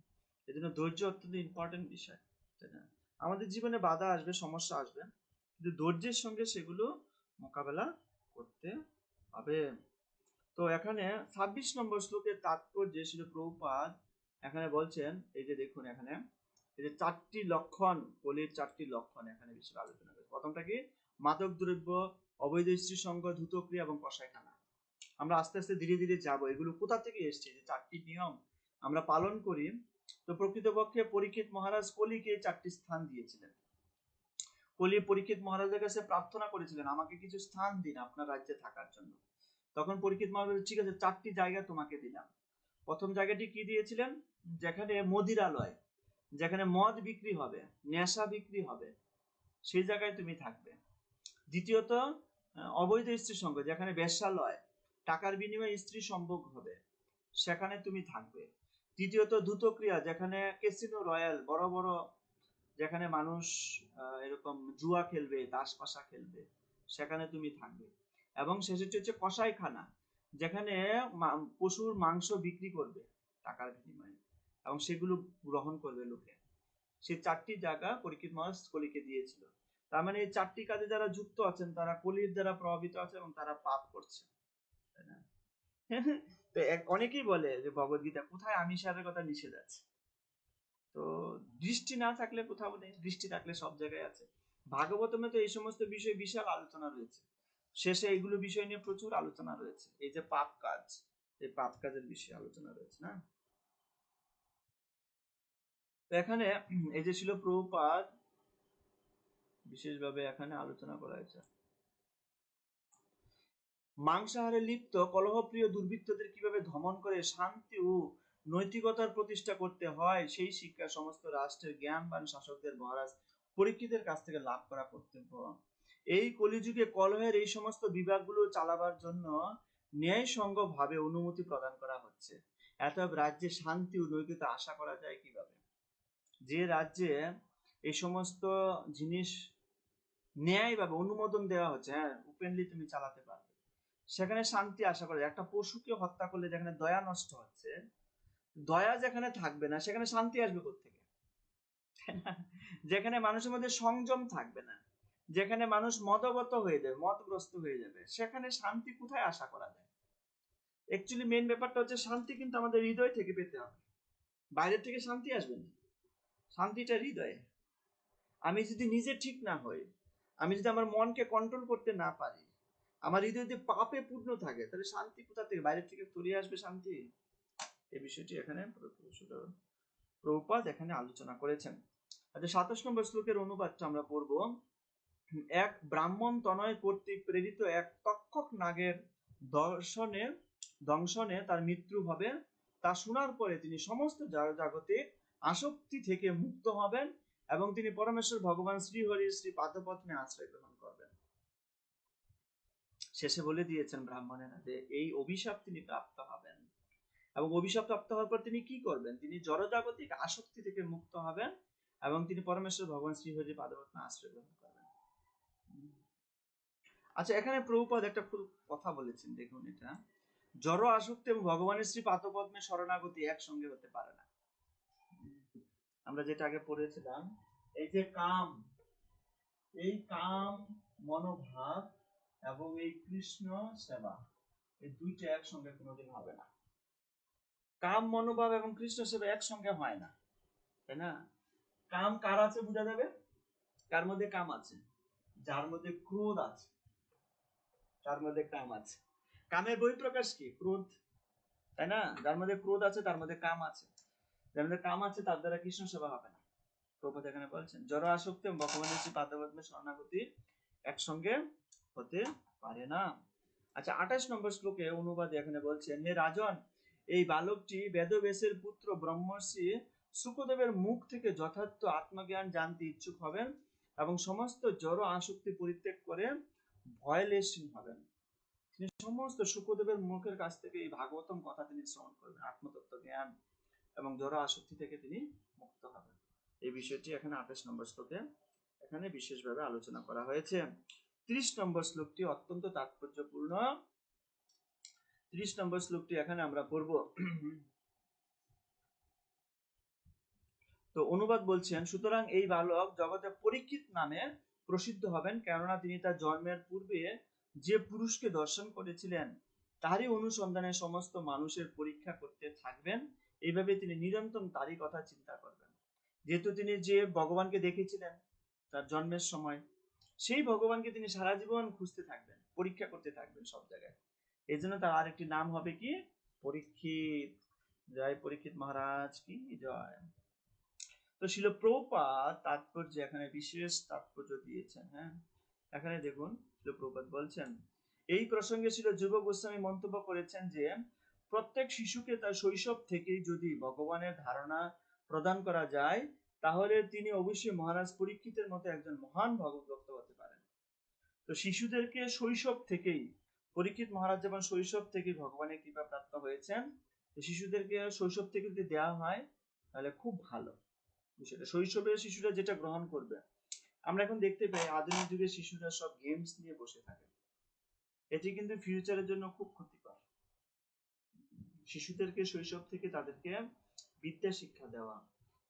এজন্য ধৈর্য অত্যন্ত ইম্পর্টেন্ট বিষয়, তাই না? আমাদের জীবনে বাধা আসবে, সমস্যা আসবে, কিন্তু ধৈর্যের সঙ্গে সেগুলো মোকাবেলা করতে হবে। তো এখানে 26 নম্বর শ্লোকের তাৎপর্য ছিল, প্রভুপাদ এখানে বলছেন, এই যে দেখুন এখানে এই যে 4টি লক্ষণ, কলির 4টি লক্ষণ এখানে বিশেষ আলোচনা করেছে। প্রথমটা কি? মাদক দ্রব্য, অবৈধ স্ত্রী সঙ্গ, ধূতক্রিয়া এবং কসাইখানা। আমরা আস্তে আস্তে ধীরে ধীরে যাব, এগুলো কোথা থেকে এসছে, যে 4টি নিয়ম আমরা পালন করি। তো প্রকৃতপক্ষে পরীক্ষিত মহারাজ কলিকে 4টি স্থান দিয়েছিলেন। কলি পরীক্ষিত মহারাজের কাছে প্রার্থনা করেছিলেন, আমাকে কিছু স্থান দিন আপনার রাজ্যে থাকার জন্য। তখন পরীক্ষিত মহারাজ, ঠিক আছে, 4টি জায়গা তোমাকে দিলাম। প্রথম জায়গাটি কি দিয়েছিলেন? যেখানে মদিরালয়, যেখানে মদ বিক্রি হবে, নেশা বিক্রি হবে, সেই জায়গায় তুমি থাকবে। দ্বিতীয়ত অবৈধ স্ত্রী সঙ্গ, যেখানে বেশ্যালয়, টাকার বিনিময়ে স্ত্রী সম্ভোগ হবে, সেখানে তুমি থাকবে। তৃতীয়ত ধূতক্রিয়া, যেখানে ক্যাসিনো রয়্যাল, বড় বড় যেখানে মানুষ এরকম জুয়া খেলবে, তাস পাশা খেলবে, সেখানে তুমি থাকবে। এবং শেষেরটি হচ্ছে কসাইখানা, যেখানে পশুর মাংস বিক্রি করবে টাকার বিনিময়ে এবং সেগুলো গ্রহণ করবে লোকে। সেই 4টি জায়গা পরীক্ষিত মহারাজ কলিকে দিয়েছিল। তার মানে এই 4টি কাজে যারা যুক্ত আছেন তারা কলির দ্বারা প্রভাবিত আছে এবং তারা পাপ করছে, তাই না? তো অনেকেই বলে যে ভগবদ্গীতা কোথায় আমিষের কথা নিষেধ আছে। তো দৃষ্টি না থাকলে কোথাও নেই, দৃষ্টি থাকলে সব জায়গায় আছে। ভাগবতমে তো এই সমস্ত বিষয়ে বিশাল আলোচনা রয়েছে, শেষে এইগুলো বিষয় নিয়ে প্রচুর আলোচনা রয়েছে। এই যে পাপ কাজ, এই পাপ কাজের বিষয়ে আলোচনা রয়েছে না। তো এখানে এই যে ছিল প্রভুপাদ বিশেষভাবে এখানে আলোচনা করা হয়েছে। মাংসাহারে লিপ্ত কলহপ্রিয় দুর্বৃত্তদের কিভাবে দমন করে শান্তি ও নৈতিকতার প্রতিষ্ঠা করতে হয় সেই শিক্ষা সমস্ত রাষ্ট্রের জ্ঞানবান শাসকদের মহারাজ পরীক্ষিতের কাছ থেকে লাভ করা কর্তব্য। এই কলিযুগে কলহের এই সমস্ত বিভাগগুলো চালাবার জন্য ন্যায়সঙ্গ ভাবে অনুমতি প্রদান করা হচ্ছে। অতএব রাজ্যে শান্তি ও নৈতিকতা আশা করা যায় কিভাবে? যে রাজ্যে এই সমস্ত জিনিস ন্যায়ভাবে অনুমোদন দেওয়া হচ্ছে, হ্যাঁ ওপেনলি তুমি চালাতে পারবে, সেখানে শান্তি আশা করা যায়। একটা পশুকে হত্যা করলে যেখানে দয়া নষ্ট হচ্ছে, দয়া যেখানে থাকবে না সেখানে শান্তি আসবে কোত্থেকে? যেখানে মানুষের মধ্যে সংযম থাকবে না, যেখানে মানুষ মদগত হয়ে যাবে, মদগ্রস্ত হয়ে যাবে, সেখানে শান্তি কোথায় আশা করা যায়? অ্যাকচুয়ালি মেন ব্যাপারটা হচ্ছে শান্তি কিন্তু আমাদের হৃদয় থেকে পেতে হবে, বাইরের থেকে শান্তি আসবে না। শান্তিটা হৃদয়ে। আমি যদি নিজে ঠিক না হই, আমি যদি আমার মনকে কন্ট্রোল করতে না পারি, আমার হৃদয় যদি পাপে পূর্ণ থাকে, তাহলে শান্তি কোথা থেকে, বাইরের থেকে তৈরি আসবে শান্তি? এই বিষয়টি এখানে প্রভুপাদ এখানে আলোচনা করেছেন। আচ্ছা, 27 নম্বর শ্লোকের অনুবাদটা আমরা পড়ব। এক ব্রাহ্মণ তনয় কর্তৃক প্রেরিত এক তক্ষক নাগের দংশনে তার মৃত্যু হবে। তা শোনার পরে তিনি সমস্ত জাগতিক আসক্তি থেকে মুক্ত হবেন এবং তিনি পরমেশ্বর ভগবান শ্রীহরি শ্রী পাদপদ্মে আশ্রয় গ্রহণ করবেন। শেষে বলে দিয়েছেন ব্রাহ্মণেরা যে এই অভিশাপ তিনি প্রাপ্ত হবেন, এবং অভিশাপ প্রাপ্ত হওয়ার পর তিনি কি করবেন? তিনি জড়জাগতিক আসক্তি থেকে মুক্ত হবেন এবং তিনি পরমেশ্বর ভগবান শ্রীহরি পাদপদ্মে আশ্রয় গ্রহণ করবেন। আচ্ছা, এখানে প্রভুপাদ একটা কথা বলেছেন, দেখুন, এটা জড় আসক্তি এবং ভগবানের শ্রী পাদপদ্মে শরণাগতি একসঙ্গে হতে পারে না। আমরা যেটা আগে পড়েছিলাম, এই যে এই কাম মনোভাব এবং এই কৃষ্ণ সেবা, এই দুইটা একসঙ্গে কোনোদিন হবে না। কাম মনোভাব এবং কৃষ্ণ সেবা একসঙ্গে হয় না, তাই না? কাম কার আছে বোঝা যাবে? কার মধ্যে কাম আছে? যার মধ্যে ক্রোধ আছে, তার মধ্যে কাম আছে। কামের বহিঃপ্রকাশ কি? ক্রোধ, তাই না? যার মধ্যে ক্রোধ আছে তার মধ্যে কাম আছে, যার মধ্যে কাম আছে তার দ্বারা কৃষ্ণ সেবা হবে না। প্রভুপাদ এখানে বলছেন জড় আসক্তি এবং ভগবানের শ্রী পাদপদ্মে শরণাগতি একসঙ্গে হতে পারে না। আচ্ছা, 28 নম্বর শ্লোকে অনুবাদে এখানে বলছেন, হে রাজন, এই বালকটি বেদব্যাসের পুত্র ব্রহ্মর্ষি শুকদেবের মুখ থেকে যথার্থ আত্মজ্ঞান জানতে ইচ্ছুক হবেন এবং সমস্ত জড় আসক্তি পরিত্যাগ করে ভয়লেশহীন হবেন। তিনি সমস্ত শুকদেবের মুখের কাছ থেকে এই ভাগবতম কথা তিনি শ্রবণ করবেন, আত্মতত্ত্ব জ্ঞান এবং জড় আসক্তি থেকে তিনি মুক্ত হবেন। এই বিষয়টি এখানে 28 নম্বর শ্লোকে এখানে বিশেষভাবে আলোচনা করা হয়েছে। 30 নম্বর শ্লোকটি অত্যন্ত তাৎপর্যপূর্ণ। 30 নম্বর শ্লোকটি এখানে আমরা পড়ব। তো অনুবাদ বলছেন, সুতরাং এই বালক জগতে পরীক্ষিত নামে প্রসিদ্ধ হবেন, কেননা তিনি তার জন্মের পূর্বে যে পুরুষকে দর্শন করেছিলেন তারই অনুসন্ধানে সমস্ত মানুষের পরীক্ষা করতে থাকবেন। এইভাবে তিনি নিরন্তর তারই কথা চিন্তা করবেন। যেহেতু তিনি যে ভগবানকে দেখেছিলেন তার জন্মের সময়, সেই ভগবানকে তিনি সারা জীবন খুঁজতে থাকবেন, পরীক্ষা করতে থাকবেন সব জায়গায়। এই জন্য তার আরেকটি নাম হবে কি? পরীক্ষিত। জয় পরীক্ষিত মহারাজ কি জয়। তো শিল প্রভুপাদ তাৎপর্য এখানে বিশেষ তাৎপর্য দিয়েছেন। হ্যাঁ, এখানে দেখুন, শিল প্রভুপাদ বলছেন, এই প্রসঙ্গে ছিল যুব গোস্বামী মন্তব্য করেছেন যে প্রত্যেক শিশুকে তার শৈশব থেকেই যদি ভগবানের ধারণা প্রদান করা যায়, তাহলে তিনি অবশ্যই মহারাজ পরীক্ষিতের মতো একজন মহান ভগবত ভক্ত হতে পারেন। তো শিশুদেরকে শৈশব থেকেই, পরীক্ষিত মহারাজ যেমন শৈশব থেকে ভগবানের কৃপা প্রাপ্ত হয়েছেন, শিশুদেরকে শৈশব থেকে যদি দেওয়া হয় তাহলে খুব ভালো বিষয়টা। শৈশবে শিশুরা যেটা গ্রহণ করবে, আমরা এখন দেখতে পাই আধুনিক যুগে শিশুরা সব গেমস নিয়ে বসে থাকে, এটি কিন্তু ফিউচারের জন্য খুব ক্ষতিকর। শিশুদেরকে শৈশব থেকে তাদেরকে বিদ্যা শিক্ষা দেওয়া,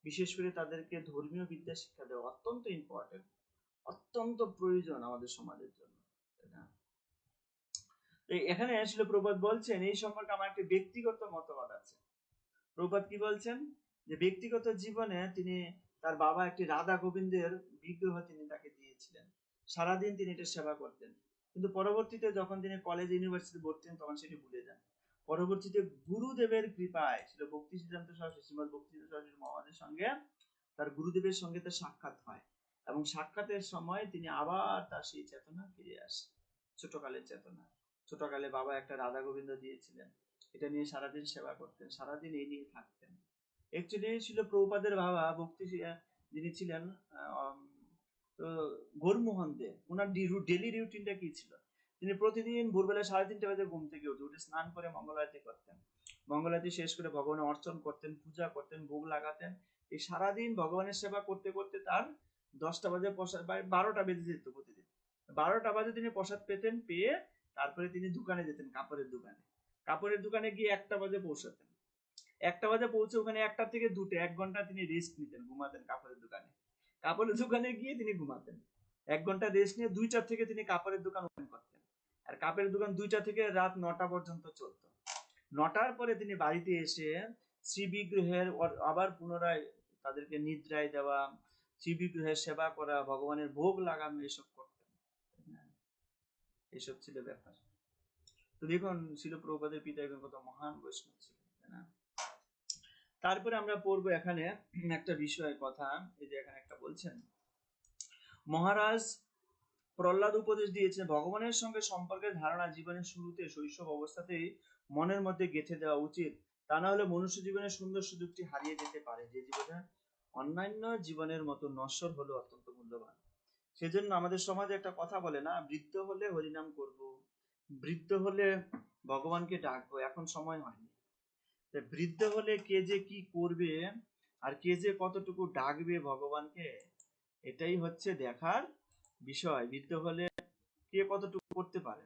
বিশেষ করে তাদেরকে ধর্মীয় বিদ্যা শিক্ষা দেওয়া অত্যন্ত ইম্পর্টেন্ট, অত্যন্ত প্রয়োজন আমাদের সমাজের জন্য, তাই না? এখানে আসলে প্রবাদ বলছেন, এই সম্পর্কে আমার একটা ব্যক্তিগত মতবাদ আছে। প্রবাদ কি বলছেন, যে ব্যক্তিগত জীবনে তিনি তার বাবা একটি রাধা গোবিন্দের বিগ্রহ তিনি তাকে দিয়েছিলেন, সারাদিন তিনি এটা সেবা করতেন, কিন্তু পরবর্তীতে যখন তিনি কলেজ ইউনিভার্সিটি ভর্তি হন তখন সেটি ভুলে যান। পরবর্তীতে গুরুদেবের কৃপায় ছিল ভক্তি সিদ্ধান্ত সরস্বতী শ্রীমদ ভক্তি সিদ্ধান্ত সরস্বতী মহারাজের সঙ্গে তার গুরুদেবের সঙ্গে তার সাক্ষাৎ হয়, এবং সাক্ষাতের সময় তিনি আবার তার সেই চেতনা ফিরে আসে, ছোটকালের চেতনা। ছোটকালে বাবা একটা রাধা গোবিন্দ দিয়েছিলেন, এটা নিয়ে সারাদিন সেবা করতেন, সারাদিন এই নিয়ে থাকতেন। অ্যাকচুয়ালি ছিল প্রভুপাদের বাবা ভক্তি যিনি ছিলেন তো গৌরমোহন দে, ওনার ডেলি রুটিনটা কি ছিল? তিনি প্রতিদিন ভোরবেলা 3:30 বাজে ঘুম থেকে উঠে স্নান করে মঙ্গল আরতি করতেন, মঙ্গল আরতি শেষ করে ভগবানের অর্চন করতেন, পূজা করতেন, ভোগ লাগাতেন। এই সারাদিন ভগবানের সেবা করতে করতে তার 10টা বাজে প্রসাদ, 12টা বেজে যেত প্রতিদিন। 12টা বাজে তিনি প্রসাদ পেতেন, পেয়ে তারপরে তিনি দোকানে যেতেন, কাপড়ের দোকানে। কাপড়ের দোকানে গিয়ে 1টা বাজে পৌঁছাতেন। 1টা বাজে পৌঁছে ওখানে 1টা থেকে 2টে 1 ঘন্টা তিনি রেস্ট নিতেন, ঘুমাতেন কাপড়ের দোকানে। কাপড়ের দোকানে গিয়ে তিনি ঘুমাতেন। 1 ঘন্টা রেস্ট নিয়ে 2টা থেকে তিনি কাপড়ের দোকান ওপেন করতেন। আর কাপড়ের দোকান 2টা থেকে রাত 9টা পর্যন্ত চলতো। 9টার পরে তিনি বাড়িতে এসে শ্রী বিগ্রহের আবার পুনরায় তাদেরকে নিদ্রায় দেওয়া, শ্রী বিগ্রহের সেবা করা, ভগবানের ভোগ লাগানো, এসব করতেন। এসব ছিল ব্যাপার। তো দেখুন ছিল প্রভুপাদের পিতা একজন কত মহান বৈষ্ণব ছিলেন, তাই না? তারপরে আমরা পড়বো এখানে একটা বিষয়ের কথা, এই যে এখানে একটা বলছেন, মহারাজ প্রহ্লাদ উপদেশ দিয়েছেন ভগবানের সঙ্গে সম্পর্কের ধারণা জীবনের শুরুতে শৈশব অবস্থাতেই মনের মধ্যে গেঁথে দেওয়া উচিত, তা না হলে মনুষ্য জীবনের সুন্দর সুযোগটি হারিয়ে যেতে পারে, যে জীবনে অন্যান্য জীবনের মতো নশ্বর হলো অত্যন্ত মূল্যবান। সেজন্য আমাদের সমাজে একটা কথা বলে না, বৃদ্ধ হলে হরিনাম করব, বৃদ্ধ হলে ভগবানকে ডাকবো, এখন সময় হয়নি। বৃদ্ধ হলে কে যে কি করবে আর কে যে কতটুকু ডাকবে ভগবানকে, এটাই হচ্ছে দেখার বিষয়। বৃদ্ধ হলে কে কতটুকু করতে পারে।